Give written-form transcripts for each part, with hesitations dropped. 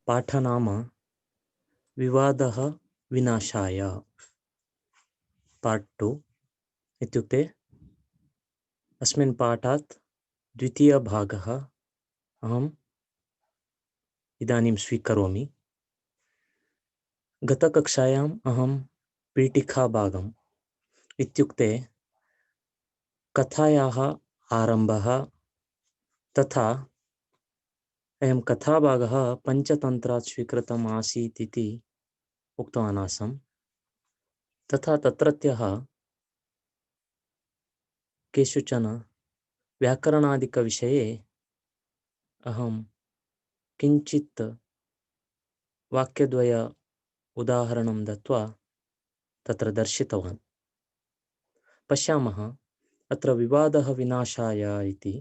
पाठ नाम विवादः विनाशाय। पार्ट 2 इत्युक्ते अस्मिन् पाठात् द्वितीयभागः अहम् इदानीं स्वीकरोमि। गतकक्षायाम् अहं पीठिकाभागम् इत्युक्ते कथायाः आरम्भः तथा अयं कथाभागः पञ्चतन्त्रात् स्वीकृतम् आसीत् इति उक्तवान् आसम्। तथा तत्रत्यः केषुचन व्याकरणादिकविषये अहं किञ्चित् वाक्यद्वय उदाहरणं दत्वा तत्र दर्शितवान्। पश्यामः अत्र विवादः विनाशाय इति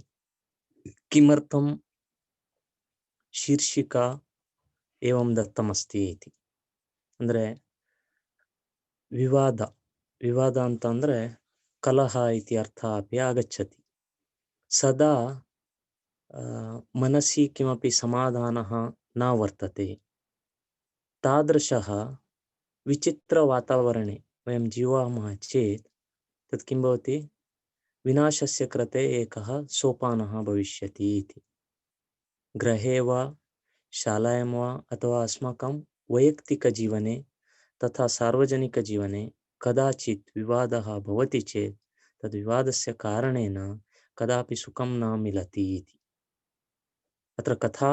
किमर्थं शीर्षिका एवं दत्तमस्ति इति। ಅಂದರೆ ವಿವಾದ ಅಂತಂದ್ರೆ ಕಲಹ इति ಅರ್ಥ अपि आगच्छति। सदा मनसि किमपि समाधानः न वर्तते। तादृशः विचित्रवातावरणे वयं जीवामः चेत् तत् किं भवति, विनाशस्य कृते एकः सोपानः भविष्यति इति। गृहे वा शालायां वा अथवा अस्माकं वैयक्तिकजीवने तथा सार्वजनिकजीवने कदाचित् विवादः भवति चेत् तद् विवादस्य कारणेन कदापि सुखं न मिलति इति। अत्र कथा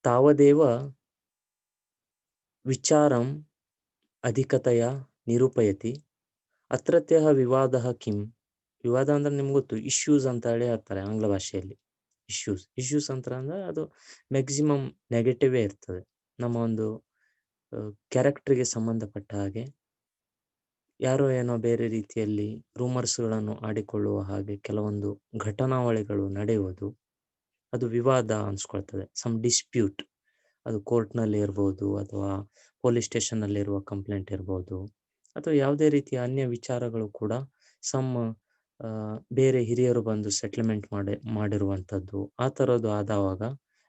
तावदेव विचारम् अधिकतया निरूपयति। अत्रत्यः विवादः किं, ವಿವಾದ ಅಂದ್ರೆ ನಿಮ್ಗೆ ಗೊತ್ತು, ಇಶ್ಯೂಸ್ ಅಂತ ಹೇಳಿ ಹೇಳ್ತಾರೆ ಆಂಗ್ಲ ಭಾಷೆಯಲ್ಲಿ. ಇಶ್ಯೂಸ್ ಅಂತ ಅಂದ್ರೆ ಅದು ಮ್ಯಾಕ್ಸಿಮಮ್ ನೆಗೆಟಿವೇ ಇರ್ತದೆ. ನಮ್ಮ ಒಂದು ಕ್ಯಾರೆಕ್ಟರ್ಗೆ ಸಂಬಂಧಪಟ್ಟ ಹಾಗೆ ಯಾರೋ ಏನೋ ಬೇರೆ ರೀತಿಯಲ್ಲಿ ರೂಮರ್ಸ್ಗಳನ್ನು ಆಡಿಕೊಳ್ಳುವ ಹಾಗೆ ಕೆಲವೊಂದು ಘಟನಾವಳಿಗಳು ನಡೆಯುವುದು, ಅದು ವಿವಾದ ಅನ್ಸ್ಕೊಳ್ತದೆ. ಸಮ್ ಡಿಸ್ಪ್ಯೂಟ್, ಅದು ಕೋರ್ಟ್ನಲ್ಲಿ ಇರ್ಬೋದು ಅಥವಾ ಪೊಲೀಸ್ ಸ್ಟೇಷನ್ನಲ್ಲಿ ಇರುವ ಕಂಪ್ಲೇಂಟ್ ಇರ್ಬೋದು ಅಥವಾ ಯಾವುದೇ ರೀತಿಯ ಅನ್ಯ ವಿಚಾರಗಳು ಕೂಡ ಬೇರೆ ಹಿರಿಯರು ಬಂದು ಸೆಟ್ಲ್ಮೆಂಟ್ ಮಾಡಿರುವಂಥದ್ದು ಆ ಥರದ್ದು ಆದವಾಗ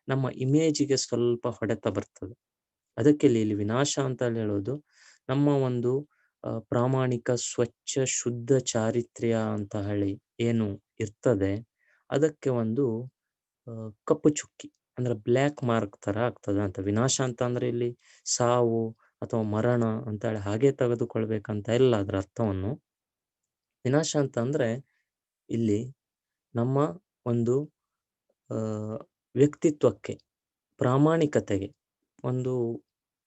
ನಮ್ಮ ಇಮೇಜಿಗೆ ಸ್ವಲ್ಪ ಹೊಡೆತ ಬರ್ತದೆ. ಅದಕ್ಕೆ ಇಲ್ಲಿ ವಿನಾಶ ಅಂತ ಹೇಳೋದು ನಮ್ಮ ಒಂದು ಪ್ರಾಮಾಣಿಕ ಸ್ವಚ್ಛ ಶುದ್ಧ ಚಾರಿತ್ರ್ಯ ಅಂತ ಹೇಳಿ ಏನು ಇರ್ತದೆ ಅದಕ್ಕೆ ಒಂದು ಕಪ್ಪು ಚುಕ್ಕಿ ಅಂದ್ರೆ ಬ್ಲ್ಯಾಕ್ ಮಾರ್ಕ್ ತರ ಆಗ್ತದೆ ಅಂತ. ವಿನಾಶ ಅಂತ ಅಂದ್ರೆ ಇಲ್ಲಿ ಸಾವು ಅಥವಾ ಮರಣ ಅಂತ ಹೇಳಿ ಹಾಗೆ ತೆಗೆದುಕೊಳ್ಬೇಕಂತ ಇಲ್ಲ ಅದರ ಅರ್ಥವನ್ನು. ವಿನಾಶ ಅಂತ ಅಂದ್ರೆ ಇಲ್ಲಿ ನಮ್ಮ ಒಂದು ವ್ಯಕ್ತಿತ್ವಕ್ಕೆ, ಪ್ರಾಮಾಣಿಕತೆಗೆ ಒಂದು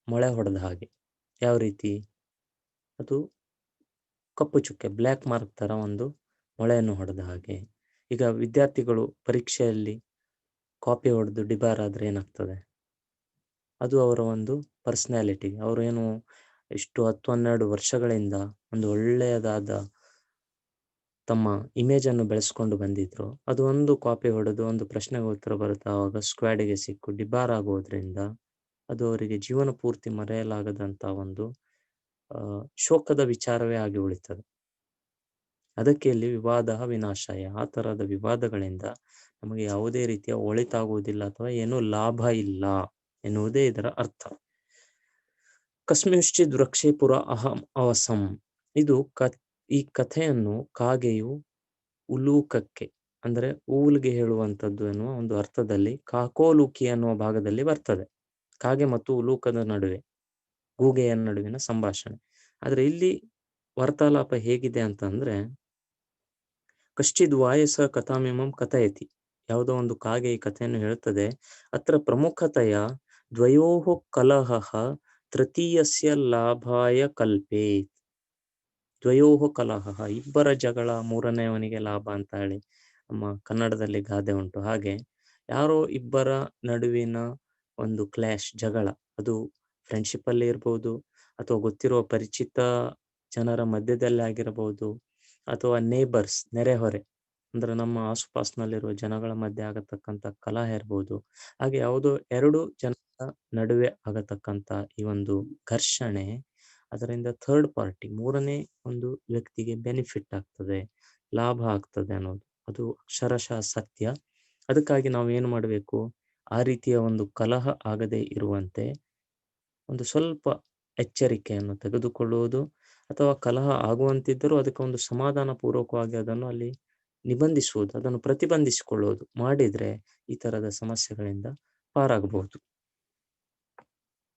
ಮೊಳೆ ಹೊಡೆದ ಹಾಗೆ. ಯಾವ ರೀತಿ, ಅದು ಕಪ್ಪು ಚುಕ್ಕೆ ಬ್ಲ್ಯಾಕ್ ಮಾರ್ಕ್ ತರ ಒಂದು ಮೊಳೆಯನ್ನು ಹೊಡೆದ ಹಾಗೆ. ಈಗ ವಿದ್ಯಾರ್ಥಿಗಳು ಪರೀಕ್ಷೆಯಲ್ಲಿ ಕಾಪಿ ಹೊಡೆದು ಡಿಬಾರ್ ಆದ್ರೆ ಏನಾಗ್ತದೆ, ಅದು ಅವರ ಒಂದು ಪರ್ಸನಾಲಿಟಿ. ಅವರು ಏನು ಇಷ್ಟು 10-12 ವರ್ಷಗಳಿಂದ ಒಂದು ಒಳ್ಳೆಯದಾದ ತಮ್ಮ ಇಮೇಜ್ ಅನ್ನು ಬೆಳೆಸ್ಕೊಂಡು ಬಂದಿದ್ರು, ಅದು ಒಂದು ಕಾಪಿ ಹೊಡೆದು ಒಂದು ಪ್ರಶ್ನೆಗೆ ಉತ್ತರ ಬರುತ್ತಾ ಆವಾಗ ಸ್ಕ್ವಾಡಿಗೆ ಸಿಕ್ಕು ಡಿಬಾರ್ ಆಗೋದ್ರಿಂದ ಅದು ಅವರಿಗೆ ಜೀವನ ಪೂರ್ತಿ ಮರೆಯಲಾಗದಂತ ಒಂದು ಶೋಕದ ವಿಚಾರವೇ ಆಗಿ ಉಳಿತದೆ. ಅದಕ್ಕೆ ಇಲ್ಲಿ ವಿವಾದ ವಿನಾಶಾಯ. ಆ ತರಹದ ವಿವಾದಗಳಿಂದ ನಮಗೆ ಯಾವುದೇ ರೀತಿಯ ಒಳಿತಾಗುವುದಿಲ್ಲ ಅಥವಾ ಏನೂ ಲಾಭ ಇಲ್ಲ ಎನ್ನುವುದೇ ಇದರ ಅರ್ಥ. ಕಸ್ಮಿಂಶ್ಚಿದ್ ವೃಕ್ಷೇ ಪುರ ಅಹಂ ಅವಸಂ. ಇದು ಈ ಕಥೆಯನ್ನು ಕಾಗೆಯು ಉಲೂಕಕ್ಕೆ ಅಂದ್ರೆ ಊಲ್ಗೆ ಹೇಳುವಂಥದ್ದು ಎನ್ನುವ ಒಂದು ಅರ್ಥದಲ್ಲಿ ಕಾಕೋಲುಕಿ ಅನ್ನುವ ಭಾಗದಲ್ಲಿ ಬರ್ತದೆ. ಕಾಗೆ ಮತ್ತು ಉಲೂಕದ ನಡುವೆ, ಗೂಗೆಯ ನಡುವಿನ ಸಂಭಾಷಣೆ. ಆದ್ರೆ ಇಲ್ಲಿ ವಾರ್ತಾಲಾಪ ಹೇಗಿದೆ ಅಂತಂದ್ರೆ, ಕಶ್ಚಿದ್ ವಾಯಸ ಕಥಾಮಿಮಂ ಕಥಯತಿ. ಯಾವುದೋ ಒಂದು ಕಾಗೆ ಈ ಕಥೆಯನ್ನು ಹೇಳ್ತದೆ. ಅತ್ರ ಪ್ರಮುಖತೆಯ ದ್ವಯೋಃ ಕಲಹಃ ತೃತೀಯಸ್ಯ ಲಾಭಾಯ ಕಲ್ಪೇತ್. ದ್ವಯೋಃ ಕಲಹಃ, ಇಬ್ಬರ ಜಗಳ ಮೂರನೆಯವನಿಗೆ ಲಾಭ ಅಂತ ಹೇಳಿ ನಮ್ಮ ಕನ್ನಡದಲ್ಲಿ ಗಾದೆ ಉಂಟು. ಹಾಗೆ ಯಾರೋ ಇಬ್ಬರ ನಡುವಿನ ಒಂದು ಕ್ಲಾಶ್, ಜಗಳ, ಅದು ಫ್ರೆಂಡ್ಶಿಪ್ ಅಲ್ಲಿ ಇರ್ಬೋದು ಅಥವಾ ಗೊತ್ತಿರುವ ಪರಿಚಿತ ಜನರ ಮಧ್ಯದಲ್ಲಿ ಆಗಿರಬಹುದು ಅಥವಾ ನೇಬರ್ಸ್, ನೆರೆಹೊರೆ ಅಂದ್ರೆ ನಮ್ಮ ಆಸುಪಾಸಿನಲ್ಲಿರುವ ಜನಗಳ ಮಧ್ಯೆ ಆಗತಕ್ಕಂಥ ಕಲಹ ಇರ್ಬೋದು. ಹಾಗೆ ಯಾವುದೋ ಎರಡು ಜನರ ನಡುವೆ ಆಗತಕ್ಕಂಥ ಈ ಒಂದು ಘರ್ಷಣೆ, ಅದರಿಂದ ಥರ್ಡ್ ಪಾರ್ಟಿ, ಮೂರನೇ ಒಂದು ವ್ಯಕ್ತಿಗೆ ಬೆನಿಫಿಟ್ ಆಗ್ತದೆ, ಲಾಭ ಆಗ್ತದೆ ಅನ್ನೋದು ಅದು ಅಕ್ಷರಶಃ ಸತ್ಯ. ಅದಕ್ಕಾಗಿ ನಾವು ಏನು ಮಾಡಬೇಕು, ಆ ರೀತಿಯ ಒಂದು ಕಲಹ ಆಗದೇ ಇರುವಂತೆ ಒಂದು ಸ್ವಲ್ಪ ಎಚ್ಚರಿಕೆಯನ್ನು ತೆಗೆದುಕೊಳ್ಳುವುದು, ಅಥವಾ ಕಲಹ ಆಗುವಂತಿದ್ದರೂ ಅದಕ್ಕೆ ಒಂದು ಸಮಾಧಾನ ಪೂರ್ವಕವಾಗಿ ಅದನ್ನು ಅಲ್ಲಿ ನಿಬಂಧಿಸುವುದು, ಅದನ್ನು ಪ್ರತಿಬಂಧಿಸಿಕೊಳ್ಳುವುದು ಮಾಡಿದ್ರೆ ಈ ತರದ ಸಮಸ್ಯೆಗಳಿಂದ ಪಾರಾಗಬಹುದು.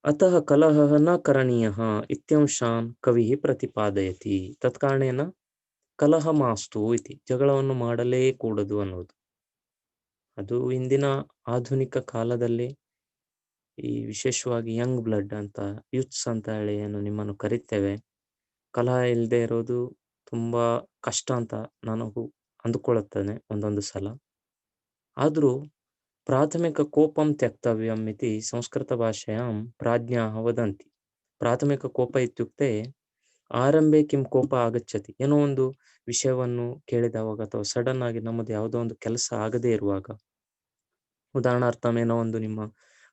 ಅತಃ ಕಲಹಃ ನ ಕರಣೀಯಃ ಇತ್ಯಂಶಾನ್ ಕವಿಃ ಪ್ರತಿಪಾದಯತಿ. ತತ್ಕಾರಣೇನ ಕಲಹ ಮಾಸ್ತು ಇತಿ, ಜಗಳವನ್ನು ಮಾಡಲೇ ಕೂಡದು ಅನ್ನೋದು. ಅದು ಇಂದಿನ ಆಧುನಿಕ ಕಾಲದಲ್ಲಿ ಈ ವಿಶೇಷವಾಗಿ ಯಂಗ್ ಬ್ಲಡ್ ಅಂತ, ಯೂತ್ಸ್ ಅಂತ ಹೇಳಿ ಏನು ನಿಮ್ಮನ್ನು ಕರಿತೇವೆ, ಕಲಹ ಇಲ್ಲದೆ ಇರೋದು ತುಂಬಾ ಕಷ್ಟ ಅಂತ ನಾನು ಅಂದುಕೊಳ್ಳುತ್ತೇನೆ ಒಂದೊಂದು ಸಲ. ಆದರೂ ಪ್ರಾಥಮಿಕ ಕೋಪಂ ತ್ಯಕ್ತವ್ಯಂ ಇತಿ ಸಂಸ್ಕೃತ ಭಾಷೆಯಾಂ ಪ್ರಾಜ್ಞಾಃ ವದಂತಿ. ಪ್ರಾಥಮಿಕ ಕೋಪ ಇತ್ಯುಕ್ತೆ ಆರಂಭೆ ಕಿಂ ಕೋಪ ಆಗಚ್ಚತಿ. ಏನೋ ಒಂದು ವಿಷಯವನ್ನು ಕೇಳಿದವಾಗ ಅಥವಾ ಸಡನ್ ಆಗಿ ನಮ್ಮದು ಯಾವುದೋ ಒಂದು ಕೆಲಸ ಆಗದೇ ಇರುವಾಗ, ಉದಾಹರಣಾರ್ಥಂ ಏನೋ ಒಂದು ನಿಮ್ಮ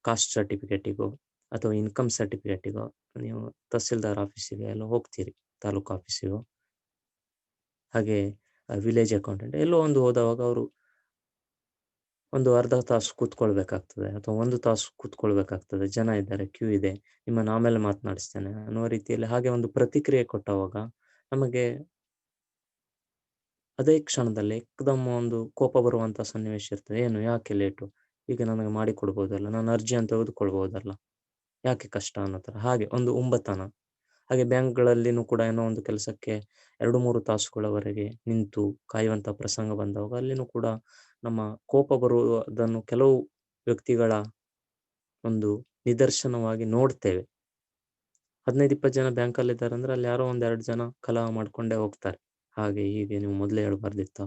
ಕಾಸ್ಟ್ ಸರ್ಟಿಫಿಕೇಟಿಗೋ ಅಥವಾ ಇನ್ಕಮ್ ಸರ್ಟಿಫಿಕೇಟಿಗೋ ನೀವು ತಹಸೀಲ್ದಾರ್ ಆಫೀಸಿಗೆ ಎಲ್ಲ ಹೋಗ್ತೀರಿ, ತಾಲೂಕು ಆಫೀಸಿಗೋ, ಹಾಗೆ ವಿಲೇಜ್ ಅಕೌಂಟೆಂಟ್ ಎಲ್ಲೋ ಒಂದು ಹೋದವಾಗ ಅವರು ಒಂದು ಅರ್ಧ ತಾಸು ಕೂತ್ಕೊಳ್ಬೇಕಾಗ್ತದೆ ಅಥವಾ 1 ತಾಸು ಕೂತ್ಕೊಳ್ಬೇಕಾಗ್ತದೆ, ಜನ ಇದ್ದಾರೆ, ಕ್ಯೂ ಇದೆ, ನಿಮ್ಮನ್ನು ಆಮೇಲೆ ಮಾತನಾಡಿಸ್ತೇನೆ ಅನ್ನುವ ರೀತಿಯಲ್ಲಿ ಹಾಗೆ ಒಂದು ಪ್ರತಿಕ್ರಿಯೆ ಕೊಟ್ಟವಾಗ ನಮಗೆ ಅದೇ ಕ್ಷಣದಲ್ಲಿ ಏಕ್ದಮ್ ಒಂದು ಕೋಪ ಬರುವಂತ ಸನ್ನಿವೇಶ ಇರ್ತದೆ. ಏನು, ಯಾಕೆ ಲೇಟು, ಈಗ ನನಗೆ ಮಾಡಿಕೊಡ್ಬೋದಲ್ಲ, ನಾನು ಅರ್ಜಿಯನ್ನು ತೆಗೆದುಕೊಳ್ಬೋದಲ್ಲ, ಯಾಕೆ ಕಷ್ಟ ಅನ್ನೋ ಥರ, ಹಾಗೆ ಒಂದು ಉಂಬತನ. ಹಾಗೆ ಬ್ಯಾಂಕ್ಗಳಲ್ಲಿನೂ ಕೂಡ ಏನೋ ಒಂದು ಕೆಲಸಕ್ಕೆ 2-3 ತಾಸುಗಳವರೆಗೆ ನಿಂತು ಕಾಯುವಂಥ ಪ್ರಸಂಗ ಬಂದಾಗ ಅಲ್ಲಿನೂ ಕೂಡ ನಮ್ಮ ಕೋಪ ಬರುವುದನ್ನು ಕೆಲವು ವ್ಯಕ್ತಿಗಳ ಒಂದು ನಿದರ್ಶನವಾಗಿ ನೋಡ್ತೇವೆ. 15-20 ಜನ ಬ್ಯಾಂಕಲ್ಲಿದ್ದಾರೆ ಅಂದ್ರೆ ಅಲ್ಲಿ ಯಾರೋ 1-2 ಜನ ಕಲಹ ಮಾಡ್ಕೊಂಡೇ ಹೋಗ್ತಾರೆ. ಹಾಗೆ ಹೀಗೆ ನೀವು ಮೊದಲೇ ಹೇಳಬಾರ್ದಿತ್ತ,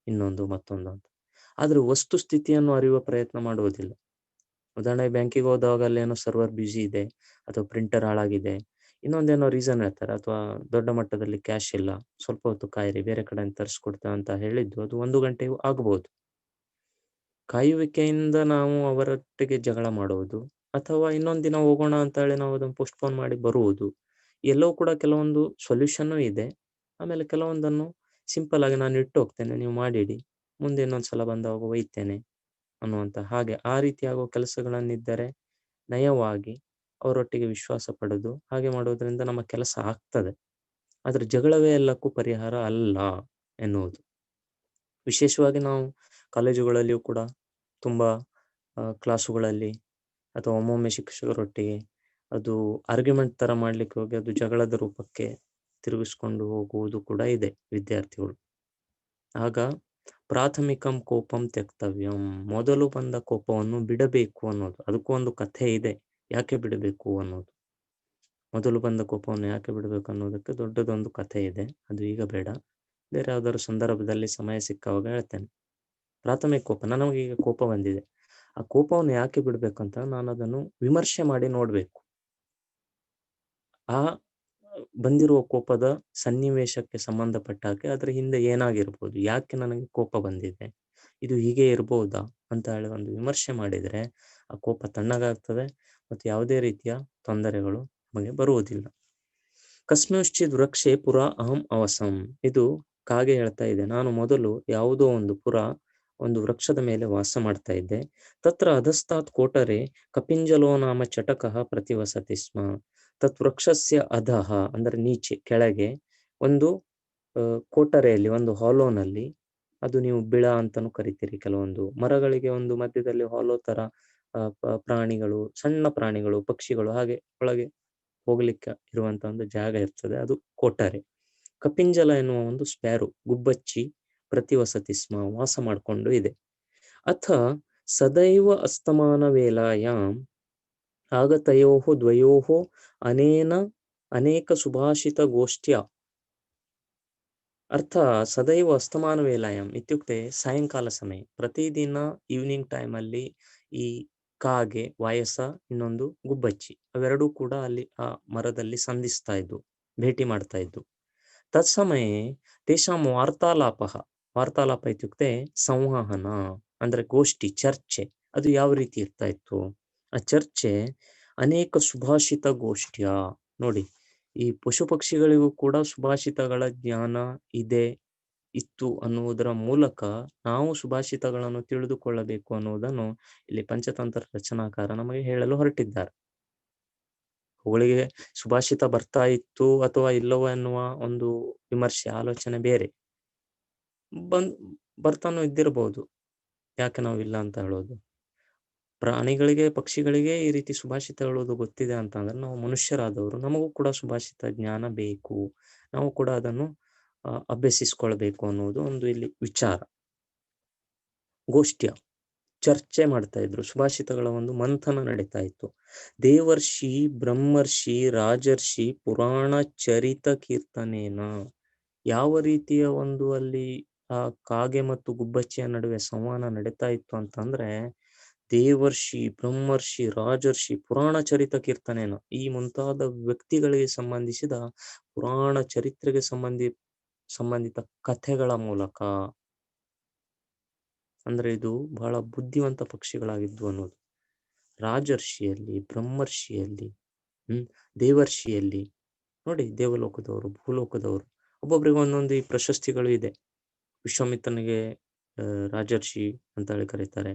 ಇನ್ನೊಂದು ಮತ್ತೊಂದು ಅಂತ. ಆದ್ರೆ ವಸ್ತು ಸ್ಥಿತಿಯನ್ನು ಅರಿಯುವ ಪ್ರಯತ್ನ ಮಾಡುವುದಿಲ್ಲ. ಉದಾಹರಣೆಗೆ ಬ್ಯಾಂಕಿಗೆ ಹೋದಾಗ ಅಲ್ಲಿ ಏನೋ ಸರ್ವರ್ ಬ್ಯುಸಿ ಇದೆ, ಅಥವಾ ಪ್ರಿಂಟರ್ ಹಾಳಾಗಿದೆ, ಇನ್ನೊಂದೇನೋ ರೀಸನ್ ಹೇಳ್ತಾರೆ, ಅಥವಾ ದೊಡ್ಡ ಮಟ್ಟದಲ್ಲಿ ಕ್ಯಾಶ್ ಇಲ್ಲ, ಸ್ವಲ್ಪ ಹೊತ್ತು ಕಾಯಿರಿ, ಬೇರೆ ಕಡೆಯಿಂದ ತರಿಸ್ಕೊಡ್ತಾ ಅಂತ ಹೇಳಿದ್ದು ಅದು 1 ಗಂಟೆಯೂ ಆಗಬಹುದು. ಕಾಯುವಿಕೆಯಿಂದ ನಾವು ಅವರೊಟ್ಟಿಗೆ ಜಗಳ ಮಾಡುವುದು, ಅಥವಾ ಇನ್ನೊಂದು ದಿನ ಹೋಗೋಣ ಅಂತ ಹೇಳಿ ನಾವು ಅದನ್ನು ಪೋಸ್ಟ್‌ಪೋನ್ ಮಾಡಿ ಬರುವುದು, ಎಲ್ಲವೂ ಕೂಡ ಕೆಲವೊಂದು ಸೊಲ್ಯೂಷನ್ನೂ ಇದೆ. ಆಮೇಲೆ ಕೆಲವೊಂದನ್ನು ಸಿಂಪಲ್ ಆಗಿ ನಾನು ಇಟ್ಟು ಹೋಗ್ತೇನೆ, ನೀವು ಮಾಡಿಡಿ, ಮುಂದೆ ಇನ್ನೊಂದ್ಸಲ ಬಂದಾಗ ಒಯ್ತೇನೆ ಅನ್ನುವಂಥ ಹಾಗೆ ಆ ರೀತಿ ಆಗುವ ಕೆಲಸಗಳನ್ನಿದ್ದರೆ ನಯವಾಗಿ ಅವರೊಟ್ಟಿಗೆ ವಿಶ್ವಾಸ ಪಡೆದು ಹಾಗೆ ಮಾಡೋದ್ರಿಂದ ನಮ್ಮ ಕೆಲಸ ಆಗ್ತದೆ. ಆದರೆ ಜಗಳವೇ ಎಲ್ಲಕ್ಕೂ ಪರಿಹಾರ ಅಲ್ಲ ಎನ್ನುವುದು. ವಿಶೇಷವಾಗಿ ನಾವು ಕಾಲೇಜುಗಳಲ್ಲಿಯೂ ಕೂಡ ತುಂಬ ಕ್ಲಾಸುಗಳಲ್ಲಿ ಅಥವಾ ಒಮ್ಮೊಮ್ಮೆ ಶಿಕ್ಷಕರೊಟ್ಟಿಗೆ ಅದು ಆರ್ಗ್ಯುಮೆಂಟ್ ಥರ ಮಾಡಲಿಕ್ಕೆ ಹೋಗಿ ಅದು ಜಗಳದ ರೂಪಕ್ಕೆ ತಿರುಗಿಸ್ಕೊಂಡು ಹೋಗುವುದು ಕೂಡ ಇದೆ ವಿದ್ಯಾರ್ಥಿಗಳು. ಆಗ ಪ್ರಾಥಮಿಕಂ ಕೋಪಂ ತ್ಯಕ್ತವ್ಯಂ, ಮೊದಲು ಬಂದ ಕೋಪವನ್ನು ಬಿಡಬೇಕು ಅನ್ನೋದು. ಅದಕ್ಕೂ ಒಂದು ಕಥೆ ಇದೆ, ಯಾಕೆ ಬಿಡಬೇಕು ಅನ್ನೋದು. ಮೊದಲು ಬಂದ ಕೋಪವನ್ನು ಯಾಕೆ ಬಿಡಬೇಕು ಅನ್ನೋದಕ್ಕೆ ದೊಡ್ಡದೊಂದು ಕಥೆ ಇದೆ, ಅದು ಈಗ ಬೇಡ, ಬೇರೆ ಯಾವ್ದಾದ್ರು ಸಂದರ್ಭದಲ್ಲಿ ಸಮಯ ಸಿಕ್ಕಾವಾಗ ಹೇಳ್ತೇನೆ. ಪ್ರಾಥಮಿಕ ಕೋಪ, ನನಗೆ ಈಗ ಕೋಪ ಬಂದಿದೆ, ಆ ಕೋಪವನ್ನು ಯಾಕೆ ಬಿಡ್ಬೇಕಂತ ನಾನು ಅದನ್ನು ವಿಮರ್ಶೆ ಮಾಡಿ ನೋಡ್ಬೇಕು. ಆ ಬಂದಿರುವ ಕೋಪದ ಸನ್ನಿವೇಶಕ್ಕೆ ಸಂಬಂಧಪಟ್ಟ ಹಾಗೆ ಅದರ ಹಿಂದೆ ಏನಾಗಿರ್ಬೋದು, ಯಾಕೆ ನನಗೆ ಕೋಪ ಬಂದಿದೆ, ಇದು ಹೀಗೆ ಇರ್ಬೋದಾ ಅಂತ ಹೇಳಿ ಒಂದು ವಿಮರ್ಶೆ ಮಾಡಿದರೆ ಆ ಕೋಪ ತಣ್ಣಗಾಗ್ತದೆ ಮತ್ತು ಯಾವುದೇ ರೀತಿಯ ತೊಂದರೆಗಳು ನಮಗೆ ಬರುವುದಿಲ್ಲ. ಕಸ್ಮಿಂಶ್ಚಿದ್ ವೃಕ್ಷೇ ಪುರ ಅಹಂ ಅವಸಂ, ಇದು ಕಾಗೆ ಹೇಳ್ತಾ ಇದೆ, ನಾನು ಮೊದಲು ಯಾವುದೋ ಒಂದು ವೃಕ್ಷದ ಮೇಲೆ ವಾಸ ಮಾಡ್ತಾ ಇದ್ದೆ. ತತ್ರ ಅಧಸ್ತಾತ್ ಕೋಟರೆ ಕಪಿಂಜಲೋ ನಾಮ ಚಟಕಃ ಪ್ರತಿವಸತಿ ಸ್ಮ. ತತ್ ವೃಕ್ಷಸ್ಯ ಅಧಃ ಅಂದರೆ ನೀಚೆ, ಕೆಳಗೆ ಒಂದು ಕೋಟರೆಯಲ್ಲಿ, ಒಂದು ಹಾಲೋನಲ್ಲಿ, ಅದು ನೀವು ಬಿಳ ಅಂತಾನೂ ಕರಿತೀರಿ, ಕೆಲವೊಂದು ಮರಗಳಿಗೆ ಒಂದು ಮಧ್ಯದಲ್ಲಿ ಹಾಲೋ ತರ ಪ್ರಾಣಿಗಳು, ಸಣ್ಣ ಪ್ರಾಣಿಗಳು, ಪಕ್ಷಿಗಳು ಹಾಗೆ ಒಳಗೆ ಹೋಗ್ಲಿಕ್ಕೆ ಇರುವಂತ ಒಂದು ಜಾಗ ಇರ್ತದೆ, ಅದು ಕೋಟರೆ. ಕಪಿಂಜಲ ಎನ್ನುವ ಒಂದು ಸ್ಪ್ಯಾರೋ, ಗುಬ್ಬಚ್ಚಿ ಪ್ರತಿವಸತಿ ಸ್ಮ, ವಾಸ ಮಾಡಿಕೊಂಡು ಇದೆ. ಅಥ ಸದೈವ ಅಸ್ತಮಾನ ವೇಲಾಯಾಂ ಆಗತಯೋಃ ದ್ವಯೋಃ ಅನೇನ ಅನೇಕ ಸುಭಾಷಿತ ಗೋಷ್ಠ್ಯ. ಅರ್ಥ ಸದೈವ ಅಸ್ತಮಾನ ವೇಲಾಯಾಮ್ ಇತ್ಯುಕ್ತೆ ಸಾಯಂಕಾಲ ಸಮಯ, ಪ್ರತಿದಿನ ಈವ್ನಿಂಗ್ ಟೈಮಲ್ಲಿ ಈ ಕಾಗೆ, ವಾಯಸ, ಇನ್ನೊಂದು ಗುಬ್ಬಚ್ಚಿ, ಅವೆರಡೂ ಕೂಡ ಅಲ್ಲಿ ಆ ಮರದಲ್ಲಿ ಸಂಧಿಸ್ತಾ ಇದ್ವು, ಭೇಟಿ ಮಾಡ್ತಾ ಇದ್ವು. ತತ್ಸಮಯೇ ತೇಷಾಂ ವಾರ್ತಾಲಾಪ, ವಾರ್ತಾಲಾಪ ಇತ್ಯುಕ್ತೆ ಸಂವಹನ ಅಂದ್ರೆ ಗೋಷ್ಠಿ, ಚರ್ಚೆ, ಅದು ಯಾವ ರೀತಿ ಇರ್ತಾ ಇತ್ತು, ಆ ಚರ್ಚೆ ಅನೇಕ ಸುಭಾಷಿತ ಗೋಷ್ಠ್ಯ. ನೋಡಿ, ಈ ಪಶು ಪಕ್ಷಿಗಳಿಗೂ ಕೂಡ ಸುಭಾಷಿತಗಳ ಜ್ಞಾನ ಇದೆ ಇತ್ತು ಅನ್ನುವುದರ ಮೂಲಕ ನಾವು ಸುಭಾಷಿತಗಳನ್ನು ತಿಳಿದುಕೊಳ್ಳಬೇಕು ಅನ್ನುವುದನ್ನು ಇಲ್ಲಿ ಪಂಚತಂತ್ರ ರಚನಾಕಾರ ನಮಗೆ ಹೇಳಲು ಹೊರಟಿದ್ದಾರೆ. ಅವುಗಳಿಗೆ ಸುಭಾಷಿತ ಬರ್ತಾ ಇತ್ತು ಅಥವಾ ಇಲ್ಲವೋ ಎನ್ನುವ ಒಂದು ವಿಮರ್ಶೆ ಆಲೋಚನೆ ಬೇರೆ. ಬಂದ್ ಬರ್ತಾನೂ ಇದ್ದಿರಬಹುದು. ಯಾಕೆ ನಾವು ಇಲ್ಲ ಅಂತ ಹೇಳೋದು? ಪ್ರಾಣಿಗಳಿಗೆ, ಪಕ್ಷಿಗಳಿಗೆ ಈ ರೀತಿ ಸುಭಾಷಿತ ಹೇಳುವುದು ಗೊತ್ತಿದೆ ಅಂತ ಅಂದ್ರೆ ನಾವು ಮನುಷ್ಯರಾದವರು ನಮಗೂ ಕೂಡ ಸುಭಾಷಿತ ಜ್ಞಾನ ಬೇಕು. ನಾವು ಕೂಡ ಅದನ್ನು ಅಭ್ಯಸಿಸ್ಕೊಳ್ಬೇಕು ಅನ್ನುವುದು ಒಂದು ಇಲ್ಲಿ ವಿಚಾರ. ಗೋಷ್ಠ್ಯ ಚರ್ಚೆ ಮಾಡ್ತಾ ಇದ್ರು. ಸುಭಾಷಿತಗಳ ಒಂದು ಮಂಥನ ನಡೀತಾ ಇತ್ತು. ದೇವರ್ಷಿ, ಬ್ರಹ್ಮರ್ಷಿ, ರಾಜರ್ಷಿ, ಪುರಾಣ ಚರಿತ ಕೀರ್ತನೇನ ಯಾವ ರೀತಿಯ ಒಂದು ಅಲ್ಲಿ ಆ ಕಾಗೆ ಮತ್ತು ಗುಬ್ಬಚ್ಚಿಯ ನಡುವೆ ಸಂವಾದ ನಡೀತಾ ಇತ್ತು ಅಂತಂದ್ರೆ, ದೇವರ್ಷಿ, ಬ್ರಹ್ಮರ್ಷಿ, ರಾಜರ್ಷಿ, ಪುರಾಣ ಚರಿತ ಕೀರ್ತನೇನ ಈ ಮುಂತಾದ ವ್ಯಕ್ತಿಗಳಿಗೆ ಸಂಬಂಧಿಸಿದ ಪುರಾಣ ಚರಿತ್ರೆಗೆ ಸಂಬಂಧಿತ ಕಥೆಗಳ ಮೂಲಕ, ಅಂದ್ರೆ ಇದು ಬಹಳ ಬುದ್ಧಿವಂತ ಪಕ್ಷಿಗಳಾಗಿದ್ವು ಅನ್ನೋದು. ರಾಜರ್ಷಿಯಲ್ಲಿ, ಬ್ರಹ್ಮರ್ಷಿಯಲ್ಲಿ, ದೇವರ್ಷಿಯಲ್ಲಿ ನೋಡಿ, ದೇವಲೋಕದವರು, ಭೂಲೋಕದವರು, ಒಬ್ಬೊಬ್ರಿಗೆ ಒಂದೊಂದು ಈ ಪ್ರಶಸ್ತಿಗಳು ಇದೆ. ವಿಶ್ವಾಮಿತ್ರನಿಗೆ ರಾಜರ್ಷಿ ಅಂತ ಹೇಳಿ ಕರೀತಾರೆ.